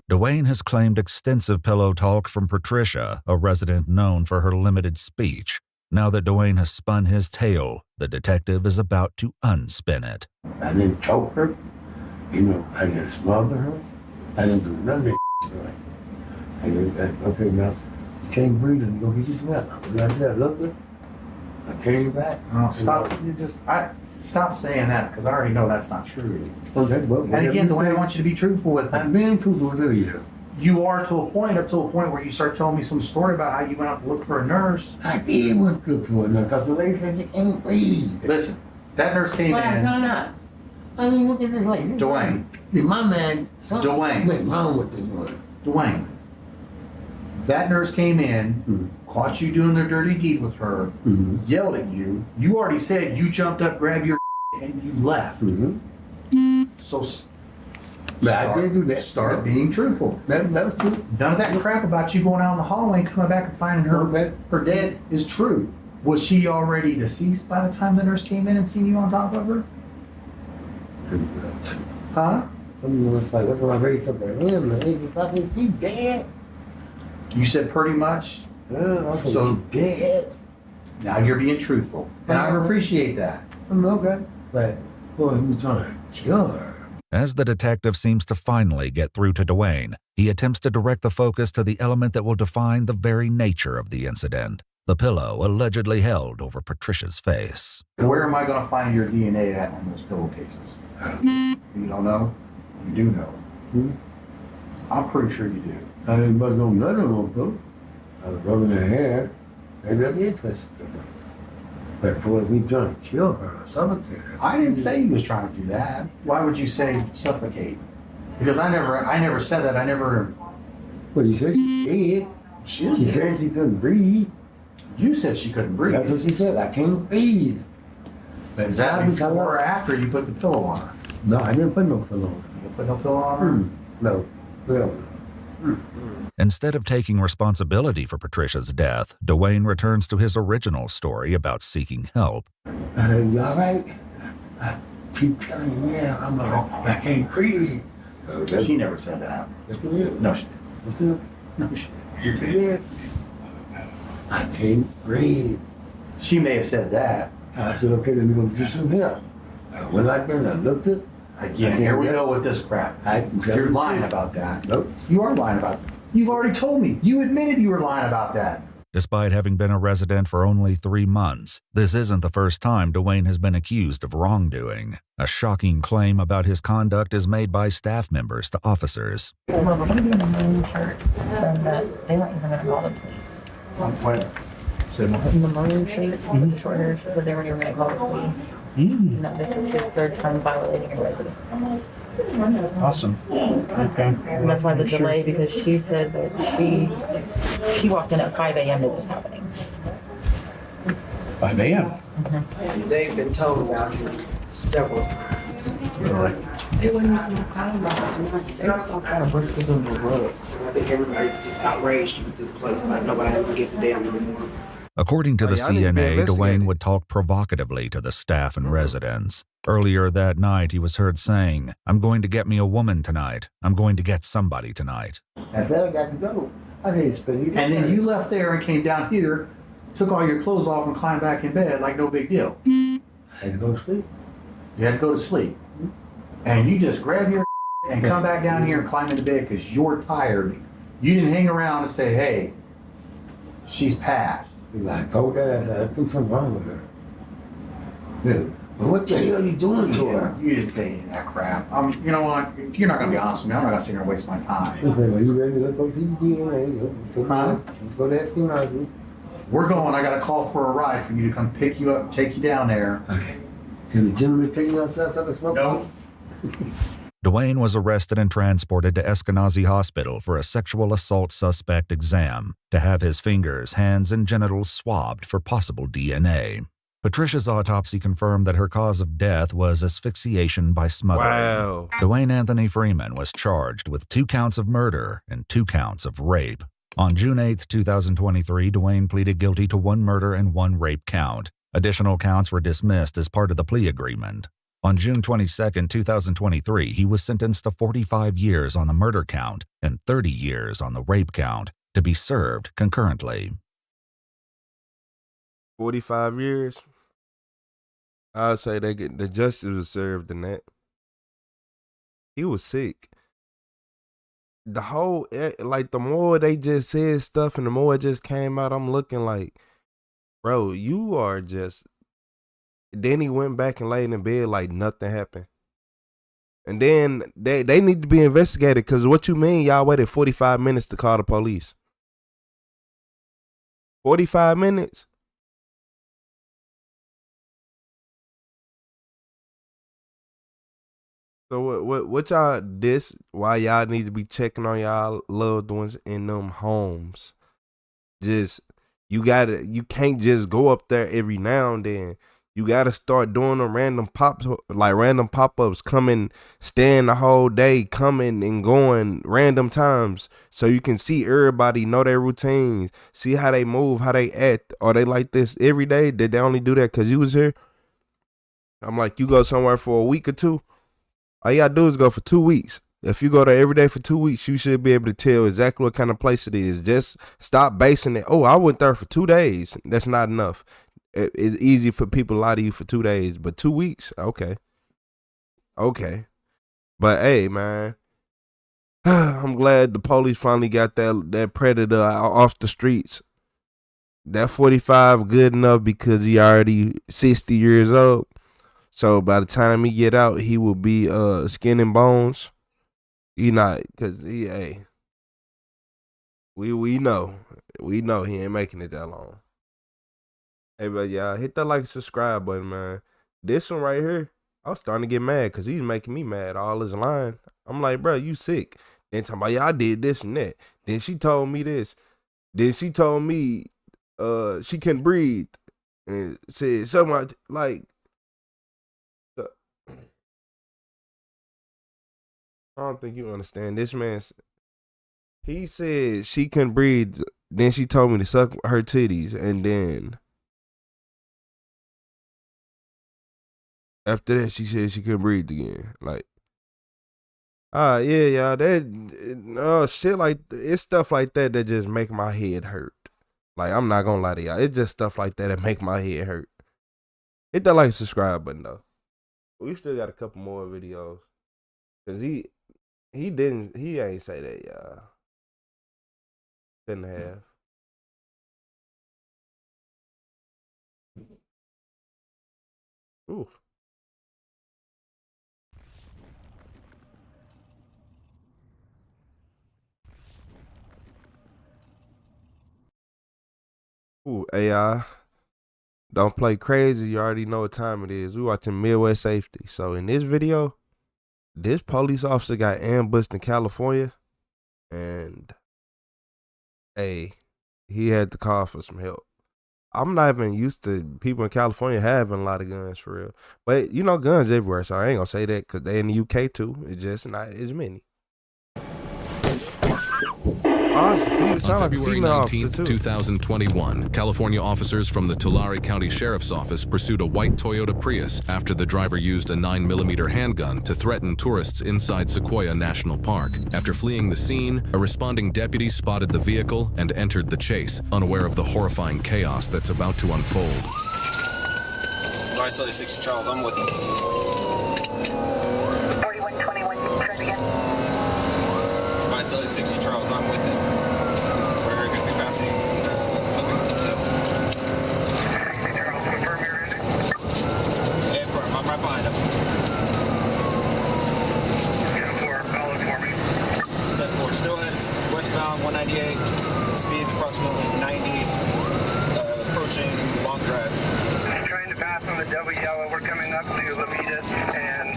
Dwayne has claimed extensive pillow talk from Patricia, a resident known for her limited speech. Now that Dwayne has spun his tale, the detective is about to unspin it. I didn't choke her. You know, I didn't smother her. I didn't do none of that to her. I didn't, okay, now, you can't breathe and go get you some help. I went out there, I looked at her. I came back. Oh, stop. Stop saying that, because I already know that's not true. Okay, well, and again, the way I want you to be truthful with me. I'm being truthful with you. You are to a point, up to a point where you start telling me some story about how you went out to look for a nurse. I did want to look for a nurse, because the lady said she can't breathe. Listen, that nurse came in. No. I mean, look at this lady. Dwayne. In my mind, something Dwayne. went wrong with this one. Dwayne. That nurse came in, caught you doing the dirty deed with her, yelled at you. You already said you jumped up, grabbed your and you left. So I did do that. Start being truthful. That's true. None of that crap about you going out in the hallway and coming back and finding her dead is true. Was she already deceased by the time the nurse came in and seen you on top of her? Huh? I mean, it's like, that's when I raised up her hand, man. I think she's dead. You said pretty much? Yeah, I think So she's dead. Now you're being truthful. And I appreciate that. Okay. But, boy, he was trying to kill her. As the detective seems to finally get through to Dwayne, he attempts to direct the focus to the element that will define the very nature of the incident, the pillow allegedly held over Patricia's face. Where am I going to find your DNA at on those pillowcases? You don't know? You do know. I'm pretty sure you do. I didn't bust no nut on no pillow. I was rubbing her hair. Maybe I'd be interested. But for we trying to kill her or suffocate her. I didn't say you was trying to do that. Why would you say suffocate? Because I never said that. I never. What you said? She did. She said she couldn't breathe. You said she couldn't breathe. That's what she said. I can't breathe. But is that before or after you put the pillow on her? No, I didn't put no pillow on her. You didn't put no pillow on her? No. Well. Instead of taking responsibility for Patricia's death, Dwayne returns to his original story about seeking help. You all right? I keep telling you, yeah, I'm all right. I can't breathe. So She never said that. Yes, we did. No, she Yes, we did. No, she Yes, we did. I can't breathe. She may have said that. I said, okay, let me go get some help. I went like that and I looked it. Again, here we go with this crap. You're lying about that. Nope. You are lying about that. You've already told me. You admitted you were lying about that. Despite having been a resident for only 3 months, this isn't the first time Dwayne has been accused of wrongdoing. A shocking claim about his conduct is made by staff members to officers. Well, the lady in the maroon shirt said that they weren't even going to call the police. What? In the maroon shirt, with the short hair, she said they weren't even going to call the police. No, this is his third time violating a resident. Awesome. Okay. And that's why the delay, because she said that she walked in at 5 a.m. it was happening. 5 a.m. They've been told about him several times. Really? They wouldn't even call him about his They were all kind of bushes in the rug. I think everybody's just outraged with this place. Like nobody can get the damn anymore. According to the y'all need to be CNA, Dwayne investigated. would talk provocatively to the staff and residents. Earlier that night, he was heard saying, "I'm going to get me a woman tonight. I'm going to get somebody tonight." I said, I got to go. I said, Spinny. And then you left there and came down here, took all your clothes off and climbed back in bed like no big deal. I had to go to sleep. You had to go to sleep. And you just grab your and come back down here and climb into bed because you're tired. You didn't hang around and say, hey, she's passed. I told her that I think something wrong with her. Yeah. Well, what the hell are you doing to her? You didn't say any of that crap. You know what? If you're not going to be honest with me, I'm not going to sit here and waste my time. I said, well, you ready? Let's go see the DNA. Let's go to SDNY. We're going. I got a call for a ride for you to come pick you up, take you down there. Okay. Can the gentleman take you outside so I can smoke? No. Dwayne was arrested and transported to Eskenazi Hospital for a sexual assault suspect exam to have his fingers, hands, and genitals swabbed for possible DNA. Patricia's autopsy confirmed that her cause of death was asphyxiation by smothering. Wow. Dwayne Anthony Freeman was charged with 2 counts of murder and 2 counts of rape. On June 8, 2023, Dwayne pleaded guilty to 1 murder and 1 rape count. Additional counts were dismissed as part of the plea agreement. On June 22, 2023, he was sentenced to 45 years on the murder count and 30 years on the rape count to be served concurrently. 45 years. I'd say the justice was served in that. He was sick. The whole, like, the more they just said stuff and the more it just came out, I'm looking like, bro, you are just. Then he went back and laid in bed like nothing happened. And then they need to be investigated, because what you mean y'all waited 45 minutes to call the police? 45 minutes? So what y'all, why y'all need to be checking on y'all loved ones in them homes? Just, you can't just go up there every now and then. You gotta start doing them random pop-ups, coming, staying the whole day, coming and going random times, so you can see everybody, know their routines, see how they move, how they act. Are they like this every day? Did they only do that because you was here? I'm like, you go somewhere for a week or 2. All you gotta do is go for 2 weeks. If you go there every day for 2 weeks, you should be able to tell exactly what kind of place it is. Just stop basing it. Oh, I went there for 2 days. That's not enough. It's easy for people to lie to you for 2 days, but 2 weeks, okay. But hey, man, I'm glad the police finally got that predator off the streets. That 45 good enough because he already 60 years old. So by the time he get out, he will be skin and bones. He not, cause hey, we know he ain't making it that long. Hey, but y'all hit that like and subscribe button, man. This one right here, I was starting to get mad because he's making me mad. All his line, I'm like, bro, you sick. Then talking about, yeah, I did this and that. Then she told me this. Then she told me, she couldn't breathe, and said something like. I don't think you understand. This man, he said she couldn't breathe. Then she told me to suck her titties. And then after that, she said she couldn't breathe again. Like, yeah, y'all. That, shit like, it's stuff like that that just make my head hurt. Like, I'm not gonna lie to y'all. It's just stuff like that make my head hurt. Hit that like and subscribe button, though. We still got a couple more videos. Cause he ain't say that, y'all. Didn't have. Ooh. Ooh, AI. Don't play crazy. You already know what time it is. We watching Midwest Safety. So in this video, this police officer got ambushed in California. And hey, he had to call for some help. I'm not even used to people in California having a lot of guns for real. But you know, guns everywhere. So I ain't gonna say that because they in the UK too. It's just not as many. On February 19th, 2021, California officers from the Tulare County Sheriff's Office pursued a white Toyota Prius after the driver used a 9mm handgun to threaten tourists inside Sequoia National Park. After fleeing the scene, a responding deputy spotted the vehicle and entered the chase, unaware of the horrifying chaos that's about to unfold. Vice 60 Charles, I'm with them. 4121, try it again. Vice 60 Charles, I'm with them. We're going to be passing Logan Hill. 60 Charles, confirm you're in it. Yeah, firm. I'm right behind him. 10-4, call it for me. 10-4, still headed westbound 198. Speed's approximately 90, approaching Long Drive. Just trying to pass on the double yellow. We're coming up to Lamitas and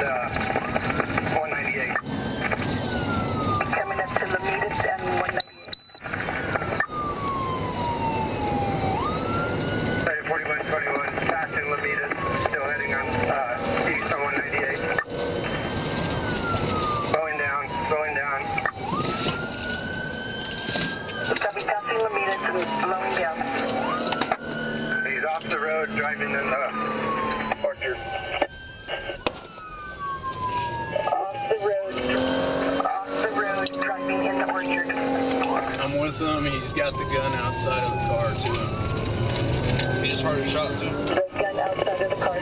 198. Coming up to Lamitas and 198. 4121, passing Lamitas, still heading on east on 198. Slowing down, slowing down. Copy, passing Lamitas and slowing down. He's off the road driving in the orchard. Off the road driving in the orchard. I'm with him. He's got the gun outside of the car, too. He just heard a shot, too. The gun outside of the car.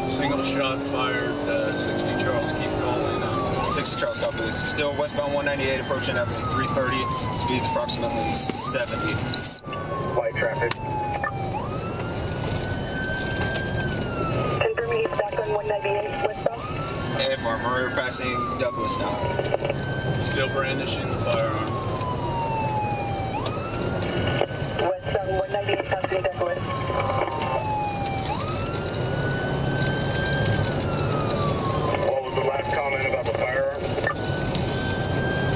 Single shot fired. 60 Charles, keep calling. 60 Charles, copy. Still westbound 198, approaching Avenue 330. Speed's approximately 70. Light traffic. Confirm he's back on 198 westbound. AFR, we're passing Douglas now. Still brandishing the firearm. Westbound 198 passing Douglas. What was the last comment about the firearm?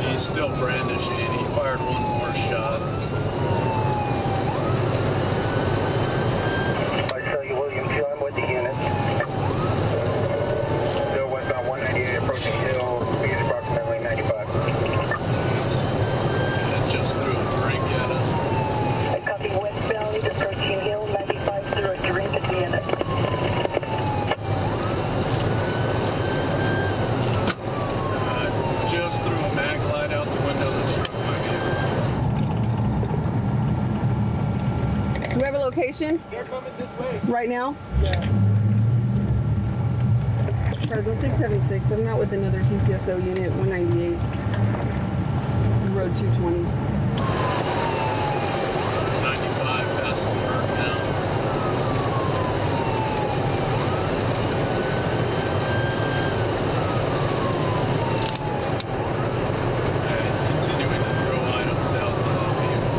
He's still brandishing. He fired one more shot. I show you William Q. I'm with the unit. Still westbound 198 approaching Hill. Speed approximately 95. That just threw a drink at us. I copy westbound approaching Hill 95 through a drink at the unit. Just threw a mag light out the window that struck my vehicle. Do we have a location? They're coming this way. Right now? Yeah. Fresno 676. I'm out with another TCSO unit, 198. Road 220. 95 past alert now. Yeah, it's continuing to throw items out the vehicle.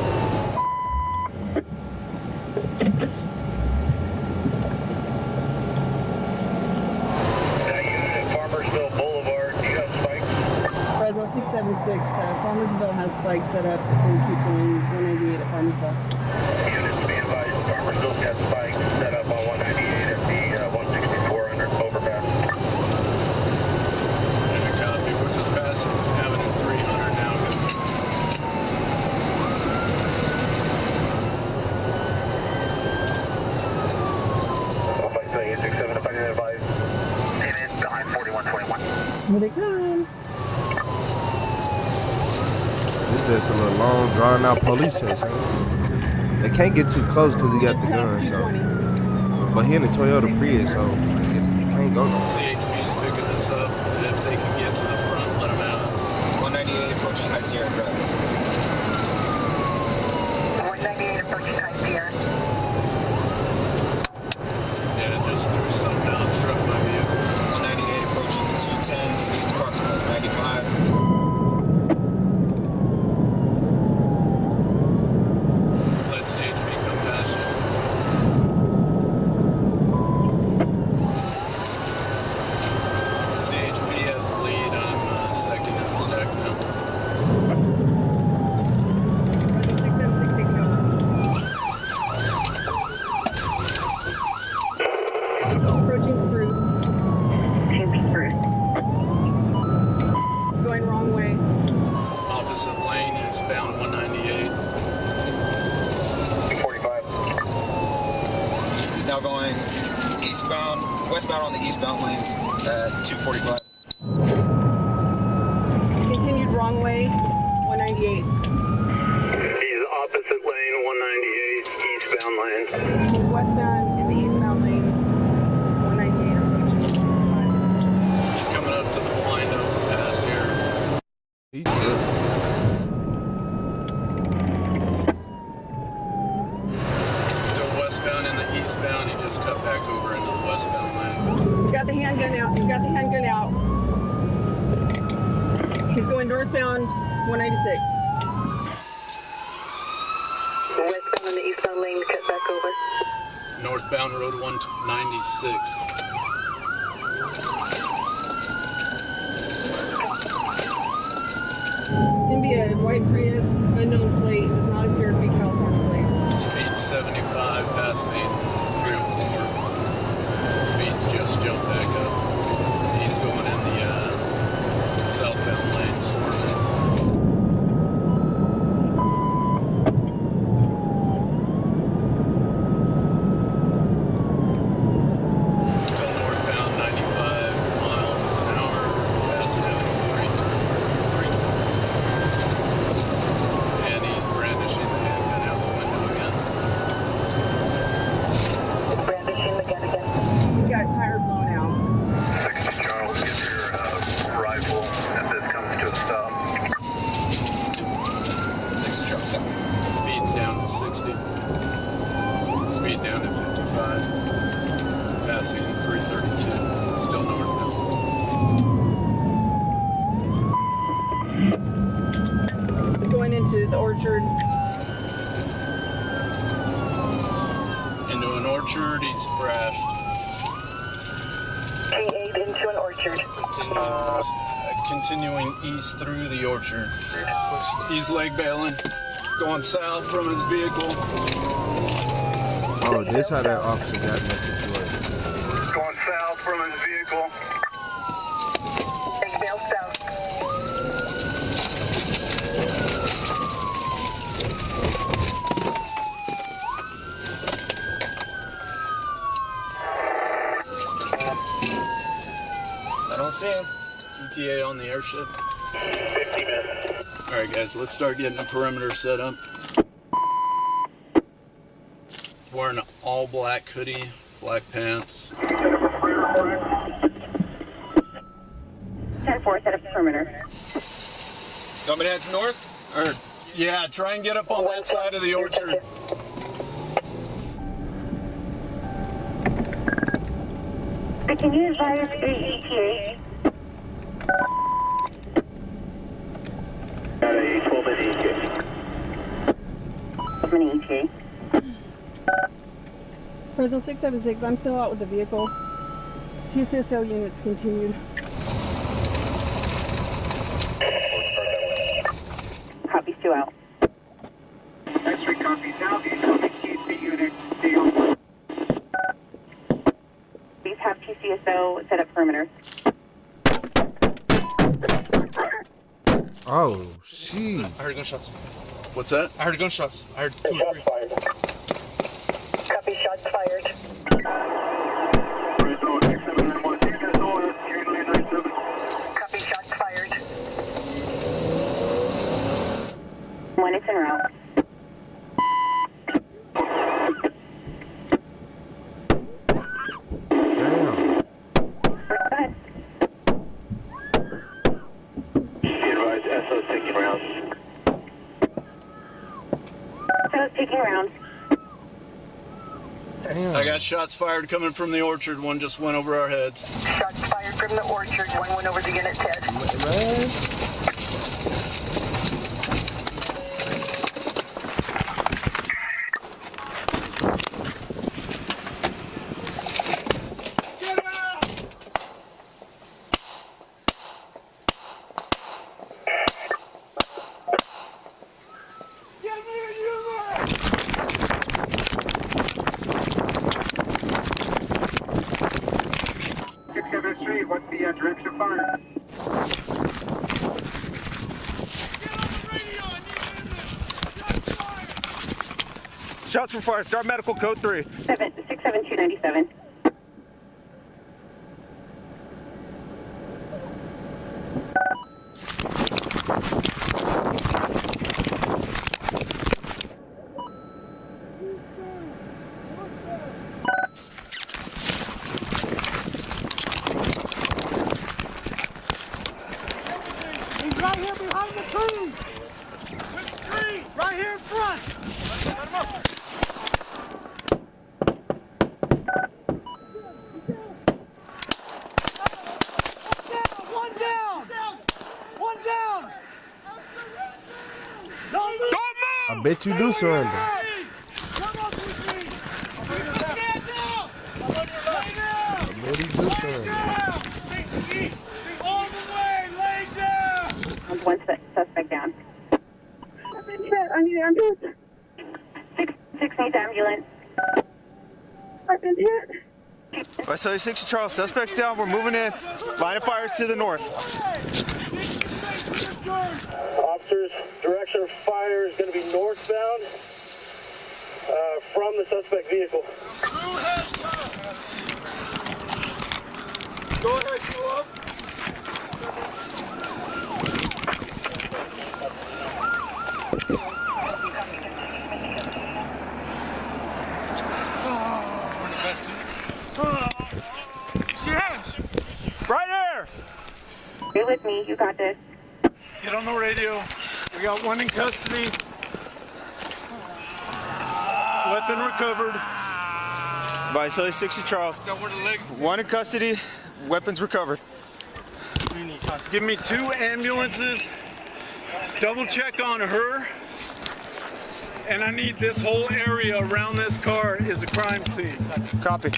Farmersville Boulevard, do you have spikes? Fresno 676. Farmersville has spikes set up. If we keep going, 198 at Farmersville. Units be advised, Farmersville's got spikes set up on 198 at the 16400 overpass. And a copy, we're just passing Avenue 300 now. 867, if I can advise. And it's behind 4121. Here they come. It's just a little long, drawn out police chase. They can't get too close because he got the gun. So, but he in the Toyota Prius, so you can't go no. CHP is picking this up. If they can get to the front, let them out. 198 approaching High Sierra Drive. 198 approaching High Sierra. Yeah, just threw something out, struck my vehicle. 198 approaching 210, speeds approximately 95. Let CHP come past you. CHP has the lead. I'm second in the stack now. Fresno 676 taking over. Approaching Spruce. Going wrong way. Opposite lane, eastbound 198. 45. He's now going westbound on the eastbound lanes at 245. It's continued wrong way, 198. He's opposite lane, 198, eastbound lane. He's westbound in the eastbound lanes, 198 approaching 65. He's coming up to the blind overpass here. He's good. Still westbound in the eastbound. He just cut back over into the westbound lane. He's got the handgun out. He's got the handgun out. He's going northbound, 196. Westbound in the eastbound lane, cut back over. Northbound Road 196. It's going to be a white Prius, unknown plate, does not appear to be California plate. Speed 75, passing 304. Speeds just jumped back up. He's going in the southbound lane, swerving. Still northbound 95 miles an hour, passing Avenue 320. And he's brandishing the handgun out the window again. Brandishing the gun again. He's got tire blown out. 60 Charles, get your rifle as this comes to a stop. 60 Charles, stop. Speed's down to 60. Speed down to 55. Passing 332. Still northbound. Going into the orchard. Into an orchard, he's crashed. K8 into an orchard. Continuing east through the orchard. He's leg bailing, going south from his vehicle. Oh, this how that officer got in that situation. Going south from his vehicle. Leg bail south. I don't see him. ETA on the airship. 50 minutes. All right, guys, let's start getting a perimeter set up. Wearing an all black hoodie, black pants. 10-4, set up perimeter. Want me to head north? Or, yeah, try and get up on that side of the orchard. Can you advise ETA? 12 minute ETA. 12 minute ETA. Fresno 676, I'm still out with the vehicle. TCSO units continued. Copies 2 out. X-ray copy southeast, TC unit, deal. Please have TCSO set up perimeter. Oh, shit. I heard gunshots. What's that? I heard gunshots. I heard 2 or 3. Copy, shots fired. Copy, shots fired. 1 is en route. Taking rounds. I got shots fired coming from the orchard. One just went over our heads. Shots fired from the orchard. 1 went over the unit's head. What's the direction of fire? Shots from fire. Start medical code 3. 67297. Right here behind the tree! With the tree! Right here in front! Let him up! One down! One down! Don't move! I bet you do surrender. Come up with me! Stand down! I bet he do surrender. Facing east! All the way! Lay down! One suspect down. I've been hit. I need ambulance. 6 needs ambulance. I've been hit. By 60 Charles, suspects down. We're moving in. Line of fire is to the north. Officers, direction of fire is going to be northbound from the suspect vehicle. Go ahead, go up. Right there! Stay with me. You got this. Get on the radio. We got one in custody. Weapon recovered. By 60 Charles. One in custody. Weapons recovered. Give me 2 ambulances. Double check on her. And I need this whole area around this car is a crime scene. Copy.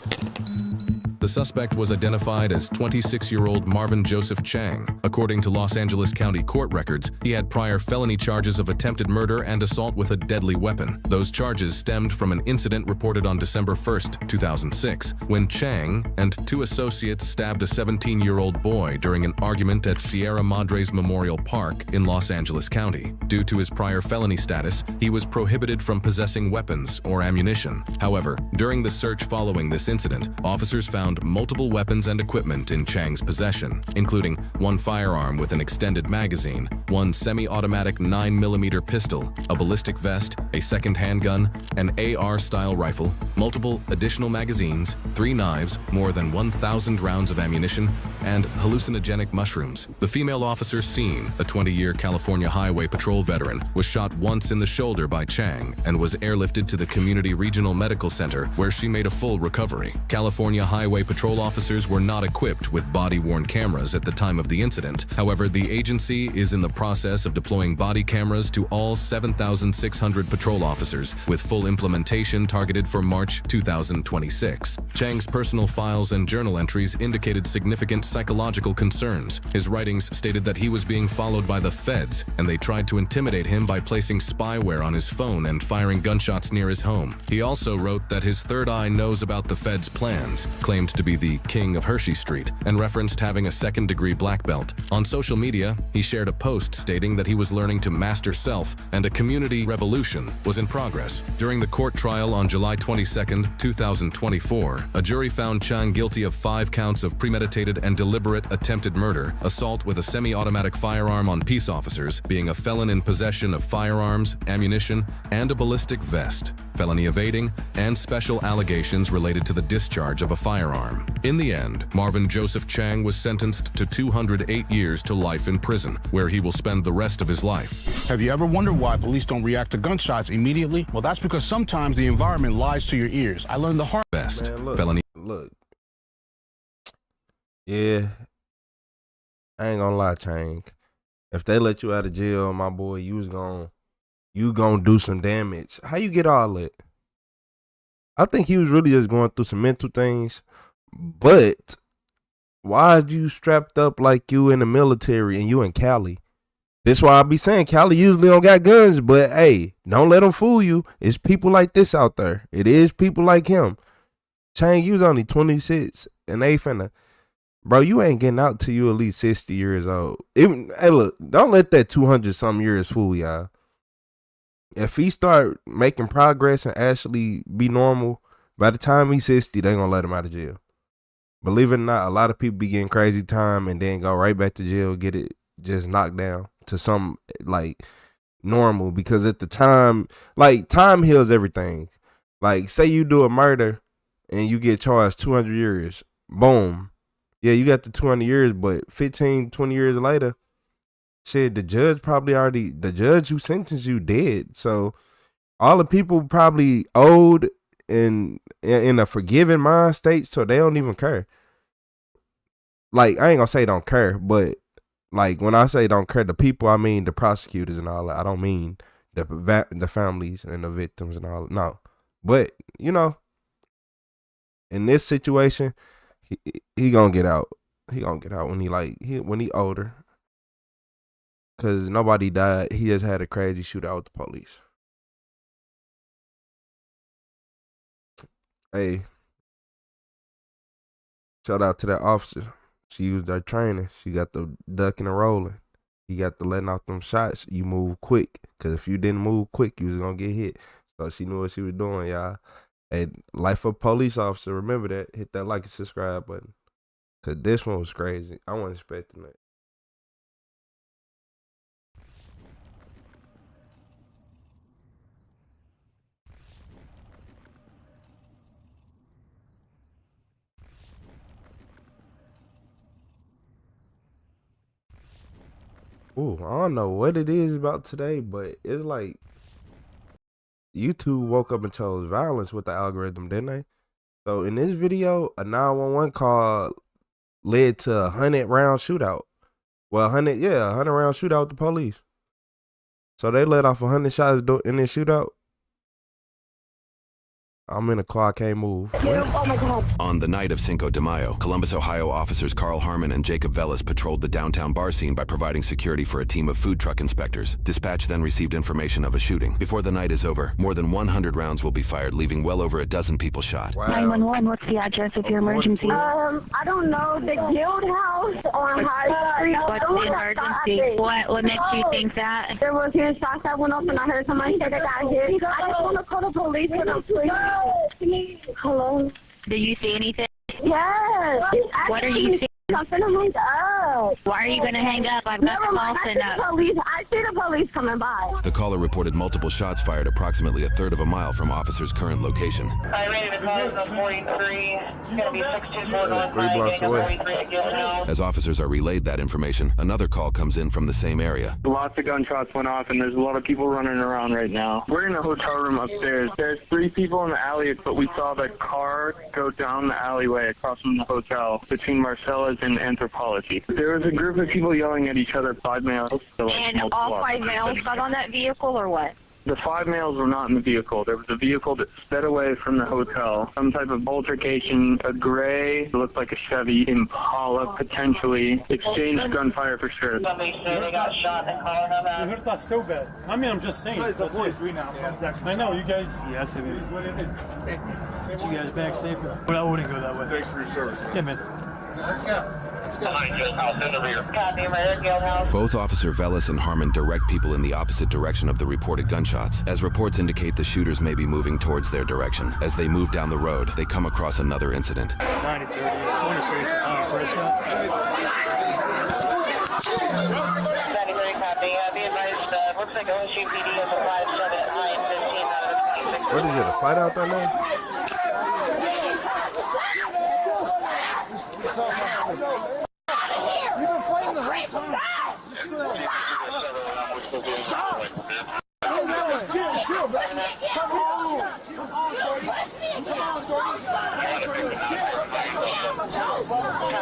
The suspect was identified as 26-year-old Marvin Joseph Chang. According to Los Angeles County court records, he had prior felony charges of attempted murder and assault with a deadly weapon. Those charges stemmed from an incident reported on December 1st, 2006, when Chang and 2 associates stabbed a 17-year-old boy during an argument at Sierra Madres Memorial Park in Los Angeles County. Due to his prior felony status, he was prohibited from possessing weapons or ammunition. However, during the search following this incident, officers found found multiple weapons and equipment in Chang's possession, including one firearm with an extended magazine, one semi-automatic 9mm pistol, a ballistic vest, a second handgun, an AR-style rifle, multiple additional magazines, 3 knives, more than 1,000 rounds of ammunition, and hallucinogenic mushrooms. The female officer seen, a 20-year California Highway Patrol veteran, was shot once in the shoulder by Chang and was airlifted to the Community Regional Medical Center, where she made a full recovery. California Highway Patrol officers were not equipped with body-worn cameras at the time of the incident. However, the agency is in the process of deploying body cameras to all 7,600 patrol officers, with full implementation targeted for March 2026. Chang's personal files and journal entries indicated significant psychological concerns. His writings stated that he was being followed by the feds, and they tried to intimidate him by placing spyware on his phone and firing gunshots near his home. He also wrote that his third eye knows about the feds' plans, claimed to be the king of Hershey Street, and referenced having a second-degree black belt. On social media, he shared a post stating that he was learning to master self and a community revolution was in progress. During the court trial on July 22, 2024, a jury found Chang guilty of 5 counts of premeditated and deliberate attempted murder, assault with a semi-automatic firearm on peace officers, being a felon in possession of firearms, ammunition, and a ballistic vest, felony evading, and special allegations related to the discharge of a firearm. In the end, Marvin Joseph Chang was sentenced to 208 years to life in prison, where he will spend the rest of his life. Have you ever wondered why police don't react to gunshots immediately? Well, that's because sometimes the environment lies to your ears. I learned the hard best. Man, Felony. Look. Yeah. I ain't gonna lie, Chang. If they let you out of jail, my boy, you gonna do some damage. How you get all that? I think he was really just going through some mental things. But why are you strapped up like you in the military and you in Cali? That's why I be saying Cali usually don't got guns, but hey, don't let them fool you. It's people like this out there. It is people like him. Chang, you was only 26 and they finna, bro, you ain't getting out till you at least 60 years old. Even, hey, look, don't let that 200-something years fool y'all. If he start making progress and actually be normal, by the time he's 60, they gonna let him out of jail. Believe it or not, a lot of people be getting crazy time and then go right back to jail, get it just knocked down to some like normal, because at the time, like time heals everything. Like say you do a murder and you get charged 200 years, boom. Yeah, you got the 200 years, but 15, 20 years later, shit, the judge who sentenced you dead. So all the people probably owed in a forgiving mind state, so they don't even care. Like, I ain't gonna say don't care, but like when I say don't care, the people, I mean the prosecutors and all that. I don't mean the families and the victims and all that. No. But, you know, in this situation, he gonna get out. He gonna get out when he older. Cause nobody died. He just had a crazy shootout with the police. Hey, shout out to that officer. She used her training. She got the ducking and rolling. You got the letting off them shots. You move quick. Cause if you didn't move quick, you was gonna get hit. So she knew what she was doing, y'all. Hey, life of police officer. Remember that. Hit that like and subscribe button. Cause this one was crazy. I wasn't expecting that. Ooh, I don't know what it is about today, but it's like YouTube woke up and chose violence with the algorithm, didn't they? So in this video, a 911 call led to a 100-round shootout. Well, 100 round shootout with the police. So they let off 100 shots in this shootout. I'm in a car, I can't move. Oh my God. On the night of Cinco de Mayo, Columbus, Ohio officers Carl Harmon and Jacob Vellis patrolled the downtown bar scene by providing security for a team of food truck inspectors. Dispatch then received information of a shooting. Before the night is over, more than 100 rounds will be fired, leaving well over a dozen people shot. Wow. 911, what's the address of your emergency? I don't know, the Guild House on High Street. What's the emergency? What makes you think that? There was here shots that went off and I heard somebody say they got hit. I just want to call the police for them, please. Hello? Did you see anything? Yes. What are you seeing? I'm finna hang up. Why are you gonna hang up? I've got Never the mind. call I set see up. the police. I see the police coming by. The caller reported multiple shots fired approximately a third of a mile from officers' current location. I rated a call from 43. It's gonna be 624 going 3 blocks away. 43 at Guild House. As officers are relayed that information, another call comes in from the same area. Lots of gunshots went off, and there's a lot of people running around right now. We're in a hotel room upstairs. There's 3 people in the alley, but we saw the car go down the alleyway across from the hotel between Marcella's and Anthropology. There was a group of people yelling at each other, 5 males. And all 5 males got on that vehicle or what? The 5 males were not in the vehicle. There was a vehicle that sped away from the hotel. Some type of altercation, a gray, looked like a Chevy Impala, potentially. Exchanged gunfire for sure. Somebody said they got shot in the car. You hurt that so bad. I mean, I'm just saying. It's 43 now, so I know, you guys. Yes, it is what it is. Get you guys back safer. But I wouldn't go that way. Thanks for your service, man. Yeah, man. Let's go. Behind Guild House in the rear. Copy, right at Guild House. Both Officer Velas and Harmon direct people in the opposite direction of the reported gunshots. As reports indicate, the shooters may be moving towards their direction. As they move down the road, they come across another incident. 90, 30, 26, Prescott. 93 copy. Be advised, looks like OSU PD has a 5-7 at high and 15 out of the 26. What is it, a fight out there now? You've been fighting the whole time. Chill, bro.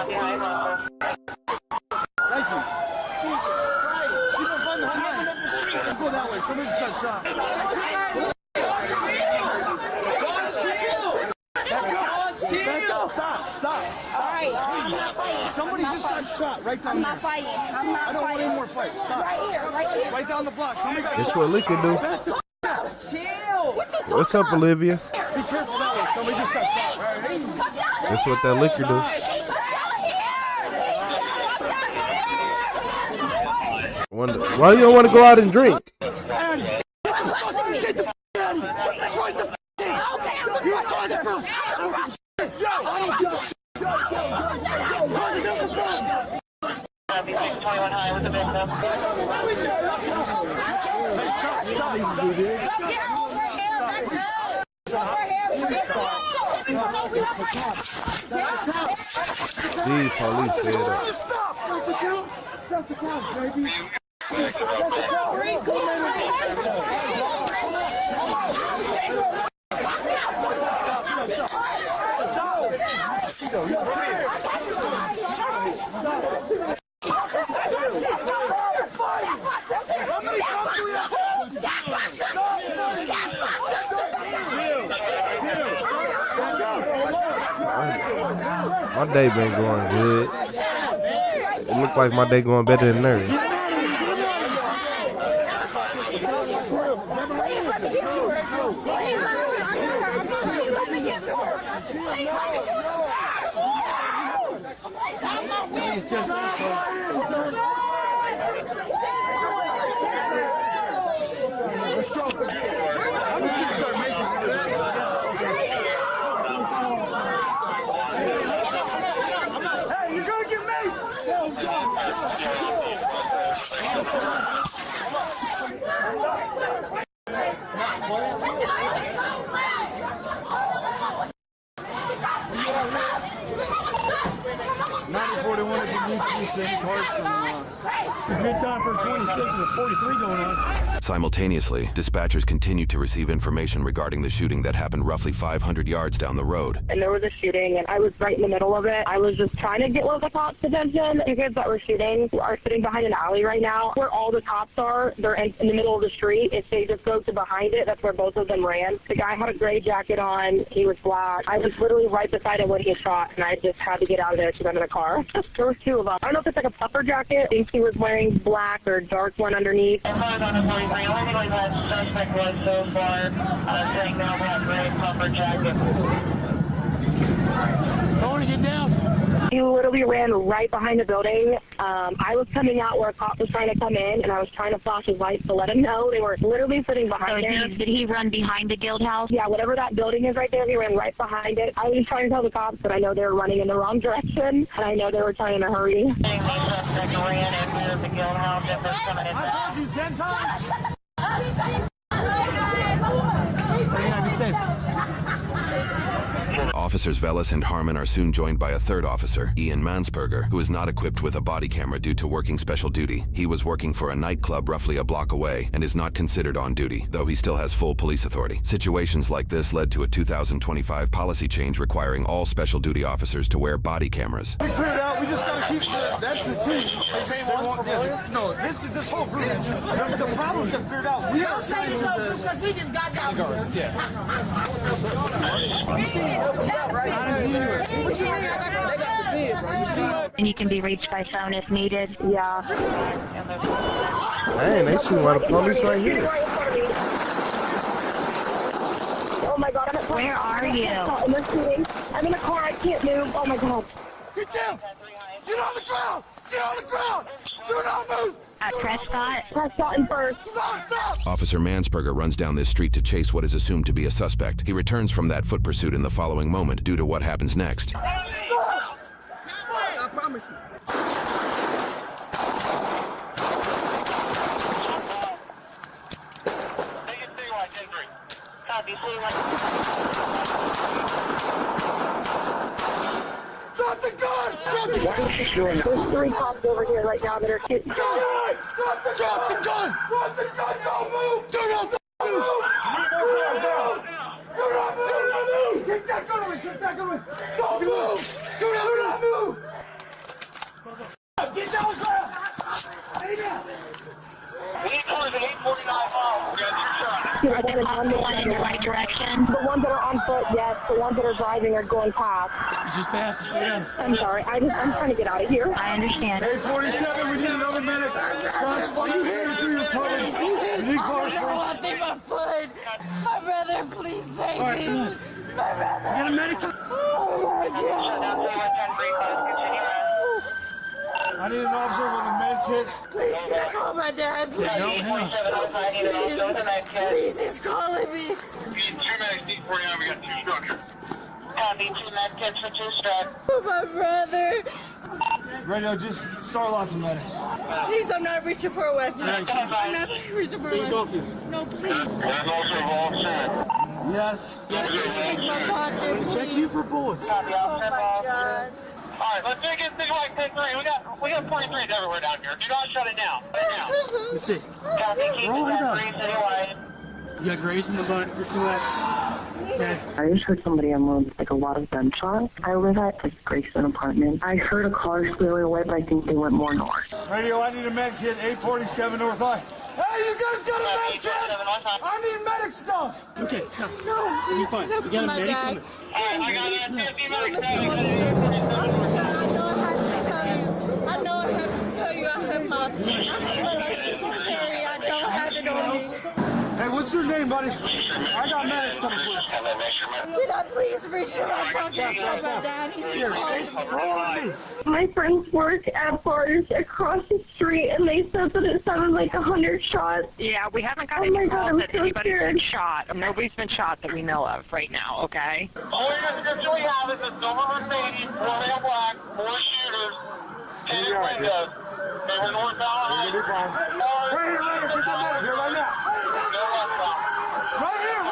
Come on. Listen. Jesus Christ. You've been fighting the whole time. Let's go that way. Somebody just got shot. Stop. Somebody just got shot right down there. I'm not fighting. I don't want any more fights. Stop. Right here. Right down the block. Somebody got That's shot. what Liquor do. Chill. What's up, Olivia? Be careful that way. Somebody just got shot. That's what that liquor do. Why you don't want to go out and drink? These police said that. That's the count, baby. My day been going good. It look like my day going better than theirs. Good time for 26 with 43 going on. Simultaneously, dispatchers continue to receive information regarding the shooting that happened roughly 500 yards down the road. And there was a shooting, and I was right in the middle of it. I was just trying to get local cops' attention. The kids that were shooting are sitting behind an alley right now. Where all the cops are, they're in the middle of the street. If they just go to behind it, that's where both of them ran. The guy had a gray jacket on. He was black. I was literally right beside him when he shot, and I just had to get out of there to run in the car. There was 2 of them. I don't know if it's like a puffer jacket. I think he was wearing black or dark one underneath. And on the 43, only thing that suspect was so far, saying now that gray puffer jacket. I want to get down. He literally ran right behind the building. I was coming out where a cop was trying to come in, and I was trying to flash his lights to let him know. They were literally sitting behind there. Did he run behind the guild house? Yeah, whatever that building is right there, he ran right behind it. I was just trying to tell the cops that I know they were running in the wrong direction, and I know they were trying to hurry. Officers Velas and Harmon are soon joined by a third officer, Ian Mansperger, who is not equipped with a body camera due to working special duty. He was working for a nightclub roughly a block away and is not considered on duty, though he still has full police authority. Situations like this led to a 2025 policy change requiring all special duty officers to wear body cameras. We cleared out. We just gotta keep. That's the team. No, this whole group. The problems have cleared out. We are saying so because we just got down here. Yeah. And you can be reached by phone if needed. Yeah. Dang, they shooting a lot of police right here. Oh my God, where are you? I'm in a car. I can't move. Oh my God. Get down. Get on the ground. Get on the ground. Do not move. At Prescott? Prescott and First. Officer Mansperger runs down this street to chase what is assumed to be a suspect. He returns from that foot pursuit in the following moment due to what happens next. I promise you. Drop the gun! Drop the gun! There's 3 cops over here right now that are shooting. Drop the gun! Drop the gun! Drop the gun! Don't move! Do not move! Do not move! Get that gun away! Get that gun away! Don't move! Do not move! Get down the ground! Lay down! The one in the right direction? The ones that are on foot, yes. The ones that are driving are going past. You just passed the street. I'm sorry. I'm trying to get out of here. I understand. 847, we need another medic. Guys, why you here through your car? You need cars first. I think my foot. My brother, please save me. My brother. You got a medic? Oh my God. I need an officer with a med kit. Please, can I call my dad, please? Please, he's calling me. We need 2 medics, need 49, we got 2 structure. Copy, 2 med kits for 2 struck. For my brother. Radio, just start lots of medics. Please, I'm not reaching for a weapon. I'm not reaching for a weapon. No, please. There's also a vault set. Yes. Check my pocket, please. Check you for bullets. Oh my God. Alright, let's take it like take 3. We got 23s everywhere down here. Do not shut it down. Let's see. Copy, keep Roll it up. citywide. You got grace in the butt. Just relax. Okay. I just heard somebody unload like a lot of gunshots. I live at like Grayson apartment. I heard a car squealing away, but I think they went more north. Radio, I need a med kit, 847 North I. Hey, you guys got a med kit? I need medic stuff. Okay, No, you're fine. You got a medic coming. Alright, I got 50 medics I know I have to tell you, I have my license to carry. I don't have it on me. Hey, what's your name, buddy? I got medics coming for you. Can I please reach in my pocket for my dad? My friends work at bars across the street, and they said that it sounded like 100 shots. Yeah, we haven't got Oh any my God, calls I'm that so anybody's scared. been shot. Nobody's been shot that we know of right now, okay? Only description we have is a silver Mercedes, 4 male black, 4 shooters, 10 windows. They were northbound. You're gonna be fine. Right here, put that medic here right now. Go westbound. Right here.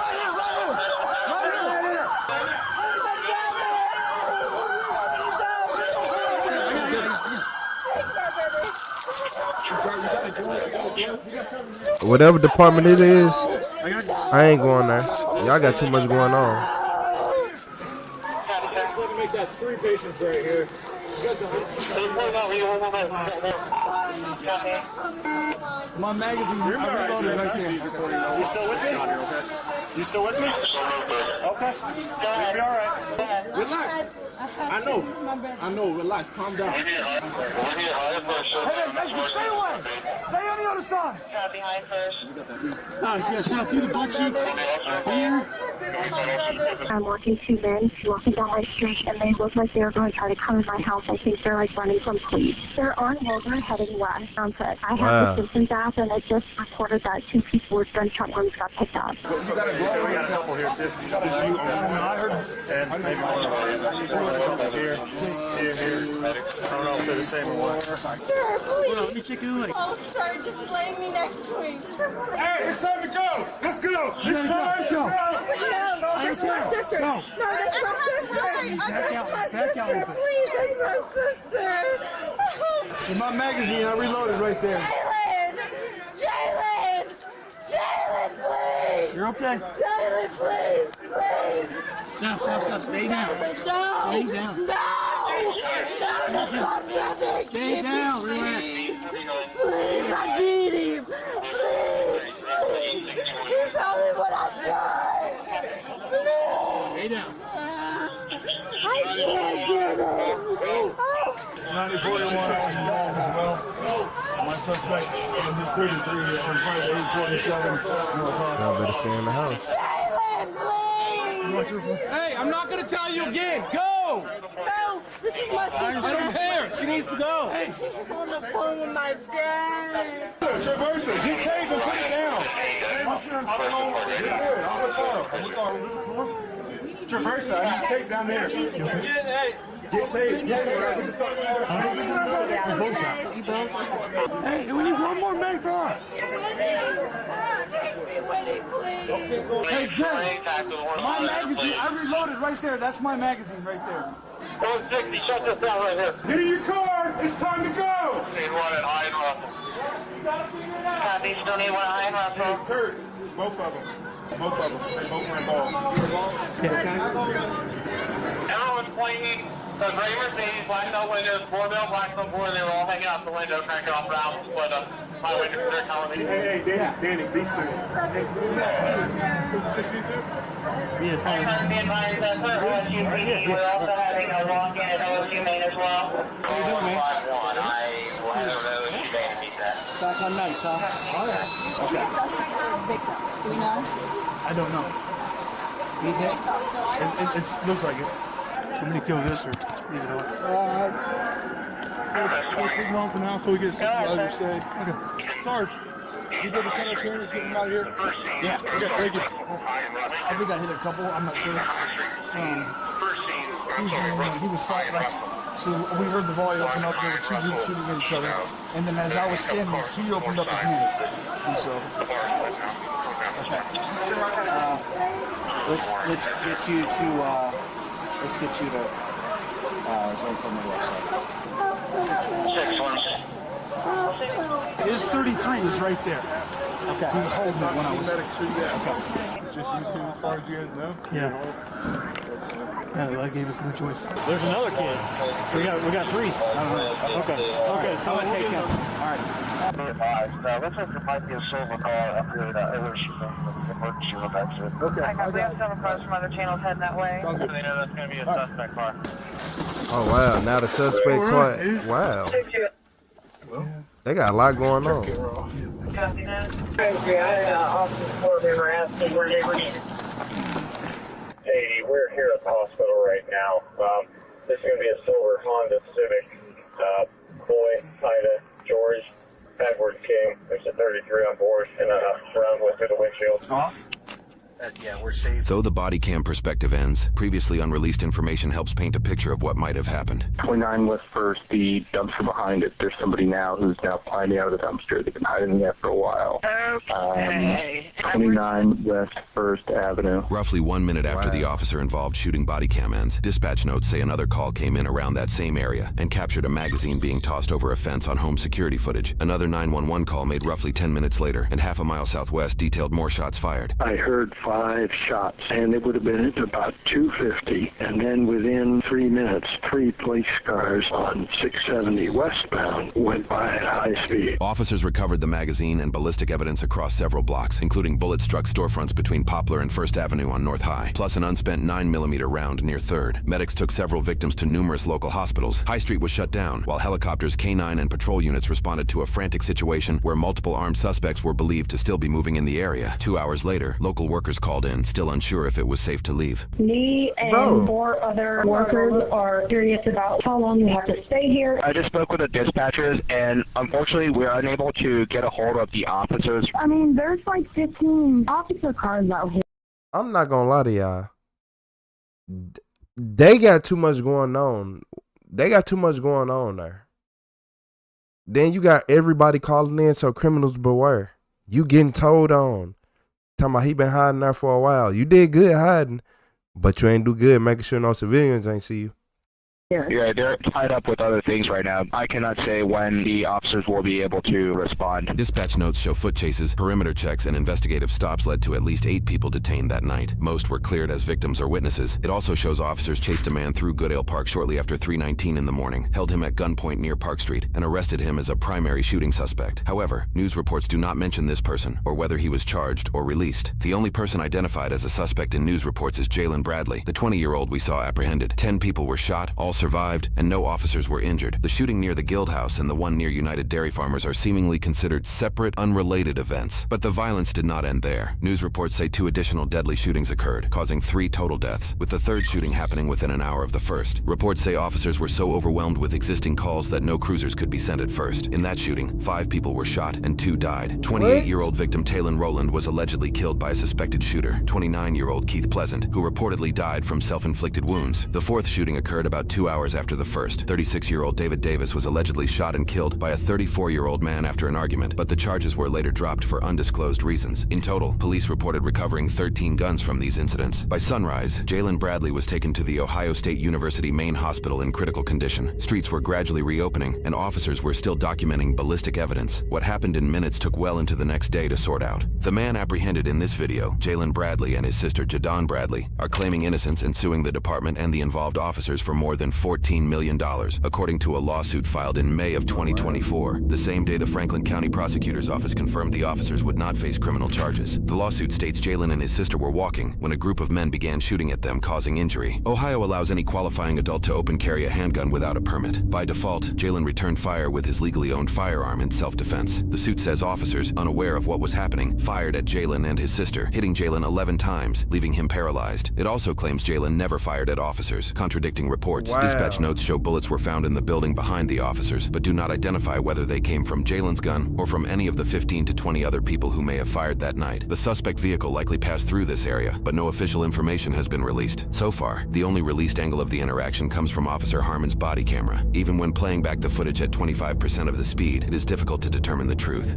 Whatever department it is, I ain't going there. Y'all got too much going on. Let me make that 3 patients right here. My magazine. You're reloaded right there. You still with me? You still with me? Okay. You'll be all right. Relax. I know. Relax. Calm down. Hey, stay away. Stay on the other side. Behind first. Yeah, shot through the butt cheeks. Here. I'm watching two men walking down my street, and they look like they're going to try to come in my house. I think they're like running from police. They're on Wilbur heading west. I have the Simpsons app, and it just reported that 2 people with gunshot wounds got picked up. We got a couple here too. I heard. And maybe here. I don't know if they're the same or what. Sir, please. Let me check your leg. Oh, sir, just lay me next to him. Hey, it's time to go. Let's go. It's time to go. No, that's my sister. No, that's my sister. That's my sister. Please, that's my sister. In my magazine, I reloaded right there. Jalen, please. You're okay. Jalen, please. Stop. Stay down. No. Stay down. No, that's my brother. Stay down. Relax. Please, I need him. Please. He's only what I've done. Please. Stay down. I can't do this. 9041 was involved as well. My suspect in his 33 is in front of the 847. Y'all better stay in the house. Jalen, please. Hey, I'm not gonna tell you again. Go. No, this is my sister. I don't care. She needs to go. Hey. She was on the phone with my dad. Traversa, get tape and put it down. Traversa, I need tape down there. Get tape. Hey, we need one more man for her. Hey, Jay, my magazine, I reloaded right there. That's my magazine right there. 160, shut this down right here. Get in your car. It's time to go. Need one at High Russell. Copy, still need one at High Russell. Kurt, both of them. They both were involved. Everyone's pointing the gray Mercedes, blacked out windows, 4-wheel, black on 4. They were all hanging out the window, cranking off rounds, but my windows are telling me. Hey, Danny, these two. Just you two? Yeah, fine. Be advised that for OSU PD, we're also having a walk-in at OSU Main as well. How you doing, man? I will have OSU Main to meet that. Back on nights, huh? All right. Okay. Do we know? I don't know. It looks like it. I'm gonna kill this or leave it on. Let's keep going for now until we get something to other say. Okay. Sarge, you go to Kenner Karen and get him out of here? Yeah. Okay, thank you. I think I hit a couple, I'm not sure. He was fighting, like, so we heard the volley open up, there were 2 groups shooting at each other, and then as I was standing, he opened up again. And so, okay. Let's get you to zone from the west side. His 33 is right there. Okay. He was holding it when I was. Okay. Just you two, as far as you guys know? Yeah. Yeah, that gave us no choice. There's another kid. We got 3. I don't know. Okay. So I'm gonna take him. All right. Looks like there might be a silver car up here that emergency room exit. Okay. We have several cars from other channels heading that way. So they know that's going to be a suspect car. Oh wow! Now the suspect caught. Wow. They got a lot going on. Copy that. Officer Corbin, we're asking where they were. Hey, we're here at the hospital right now. This is going to be a silver Honda Civic. Boy, Ida, George, Edward King. There's a 33 on board and a round went through the windshield. Off? Yeah, we're safe. Though the body cam perspective ends, previously unreleased information helps paint a picture of what might have happened. 29 West First, the dumpster behind it. There's somebody now who's now climbing out of the dumpster. They've been hiding there for a while. Okay. 29 West First Avenue. Roughly 1 minute after the officer involved shooting body cam ends, dispatch notes say another call came in around that same area and captured a magazine being tossed over a fence on home security footage. Another 911 call made roughly 10 minutes later and half a mile southwest detailed more shots fired. I heard 5 shots, and it would have been at about 250. And then within 3 minutes, 3 police cars on 670 westbound went by at high speed. Officers recovered the magazine and ballistic evidence across several blocks, including bullet-struck storefronts between Poplar and First Avenue on North High, plus an unspent 9mm round near 3rd. Medics took several victims to numerous local hospitals. High Street was shut down, while helicopters, K-9, and patrol units responded to a frantic situation where multiple armed suspects were believed to still be moving in the area. 2 hours later, local workers called in, still unsure if it was safe to leave. Me and 4 other workers are curious about how long you have to stay here. I just spoke with the dispatchers, and unfortunately, we're unable to get a hold of the officers. I mean, there's like 15 officer cars out here. I'm not gonna lie to y'all. They got too much going on. They got too much going on there. Then you got everybody calling in, so criminals beware. You getting told on. Talking about he been hiding there for a while. You did good hiding, but you ain't do good making sure no civilians ain't see you. Yeah, they're tied up with other things right now. I cannot say when the officers will be able to respond. Dispatch notes show foot chases, perimeter checks, and investigative stops led to at least 8 people detained that night. Most were cleared as victims or witnesses. It also shows officers chased a man through Goodale Park shortly after 3:19 in the morning, held him at gunpoint near Park Street, and arrested him as a primary shooting suspect. However, news reports do not mention this person or whether he was charged or released. The only person identified as a suspect in news reports is Jalen Bradley, the 20-year-old we saw apprehended. 10 people were shot, all survived, and no officers were injured. The shooting near the Guild House and the one near United Dairy Farmers are seemingly considered separate, unrelated events. But the violence did not end there. News reports say 2 additional deadly shootings occurred, causing 3 total deaths, with the 3rd shooting happening within an hour of the 1st. Reports say officers were so overwhelmed with existing calls that no cruisers could be sent at first. In that shooting, 5 people were shot and 2 died. 28-year-old victim Taylon Rowland was allegedly killed by a suspected shooter, 29-year-old Keith Pleasant, who reportedly died from self-inflicted wounds. The 4th shooting occurred about 2 hours after the first. 36-year-old David Davis was allegedly shot and killed by a 34-year-old man after an argument, but the charges were later dropped for undisclosed reasons. In total, police reported recovering 13 guns from these incidents. By sunrise, Jalen Bradley was taken to the Ohio State University main hospital in critical condition. Streets were gradually reopening, and officers were still documenting ballistic evidence. What happened in minutes took well into the next day to sort out. The man apprehended in this video, Jalen Bradley, and his sister Jadon Bradley, are claiming innocence and suing the department and the involved officers for more than $14 million, according to a lawsuit filed in May of 2024, the same day the Franklin County Prosecutor's Office confirmed the officers would not face criminal charges. The lawsuit states Jalen and his sister were walking when a group of men began shooting at them, causing injury. Ohio allows any qualifying adult to open carry a handgun without a permit. By default, Jalen returned fire with his legally owned firearm in self-defense. The suit says officers, unaware of what was happening, fired at Jalen and his sister, hitting Jalen 11 times, leaving him paralyzed. It also claims Jalen never fired at officers, contradicting reports. Wow. Dispatch notes show bullets were found in the building behind the officers, but do not identify whether they came from Jalen's gun or from any of the 15 to 20 other people who may have fired that night. The suspect vehicle likely passed through this area, but no official information has been released. So far, the only released angle of the interaction comes from Officer Harmon's body camera. Even when playing back the footage at 25% of the speed, it is difficult to determine the truth.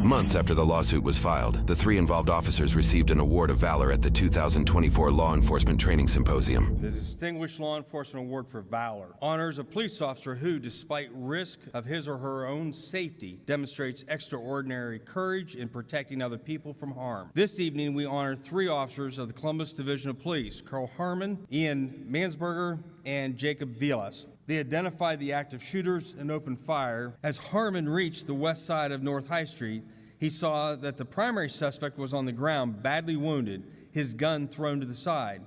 Months after the lawsuit was filed, the 3 involved officers received an Award of Valor at the 2024 Law Enforcement Training Symposium. The Distinguished Law Enforcement Award for Valor honors a police officer who, despite risk of his or her own safety, demonstrates extraordinary courage in protecting other people from harm. This evening, we honor 3 officers of the Columbus Division of Police, Carl Harmon, Ian Mansberger, and Jacob Vilas. They identified the active shooters and opened fire. As Harmon reached the west side of North High Street, he saw that the primary suspect was on the ground, badly wounded, his gun thrown to the side.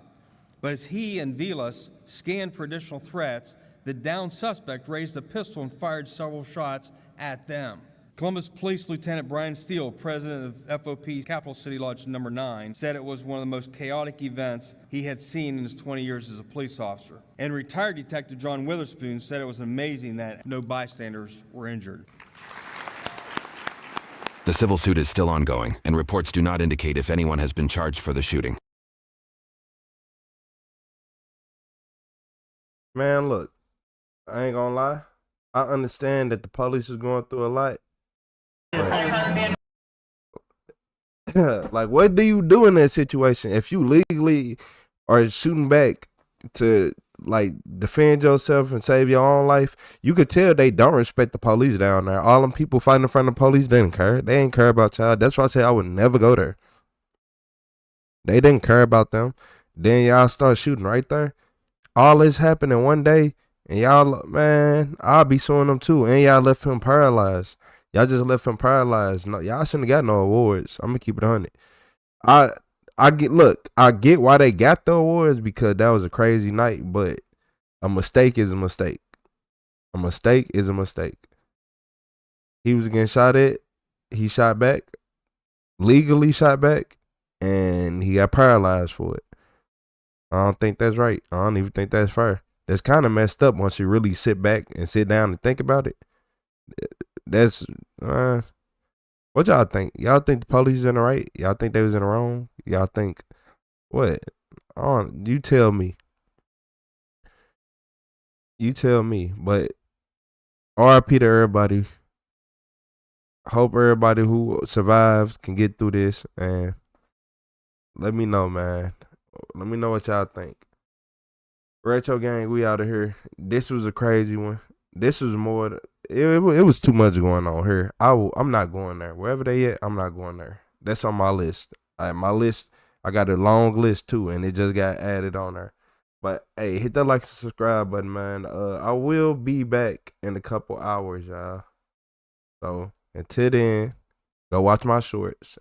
But as he and Vilas scanned for additional threats, the downed suspect raised a pistol and fired several shots at them. Columbus Police Lieutenant Brian Steele, president of FOP's Capital City Lodge No. 9, said it was one of the most chaotic events he had seen in his 20 years as a police officer. And retired Detective John Witherspoon said it was amazing that no bystanders were injured. The civil suit is still ongoing, and reports do not indicate if anyone has been charged for the shooting. Man, look, I ain't gonna lie. I understand that the police is going through a lot. Like, what do you do in that situation if you legally are shooting back to like defend yourself and save your own life? You could tell they don't respect the police down there. All them people fighting in front of the police, they didn't care. They didn't care about y'all. That's why I said I would never go there. They didn't care about them. Then y'all start shooting right there. All this happened in one day, and y'all, man, I'll be suing them too. And y'all left him paralyzed. Y'all just left him paralyzed. No, y'all shouldn't have got no awards. I'm gonna keep it 100. I get why they got the awards because that was a crazy night, but a mistake is a mistake. A mistake is a mistake. He was getting shot at. He shot back, legally shot back, and he got paralyzed for it. I don't think that's right. I don't even think that's fair. That's kind of messed up once you really sit back and sit down and think about it. That's what y'all think? Y'all think the police is in the right? Y'all think they was in the wrong? Y'all think what? You tell me. You tell me. But RIP to everybody. Hope everybody who survives can get through this, and let me know, man. Let me know what y'all think. Retro Gang, we out of here. This was a crazy one. This was more. It was too much going on here. I'm not going there. Wherever they at, I'm not going there. That's on my list. My list. I got a long list too, and it just got added on there. But hey, hit that like and subscribe button, man. I will be back in a couple hours, y'all. So until then, go watch my shorts.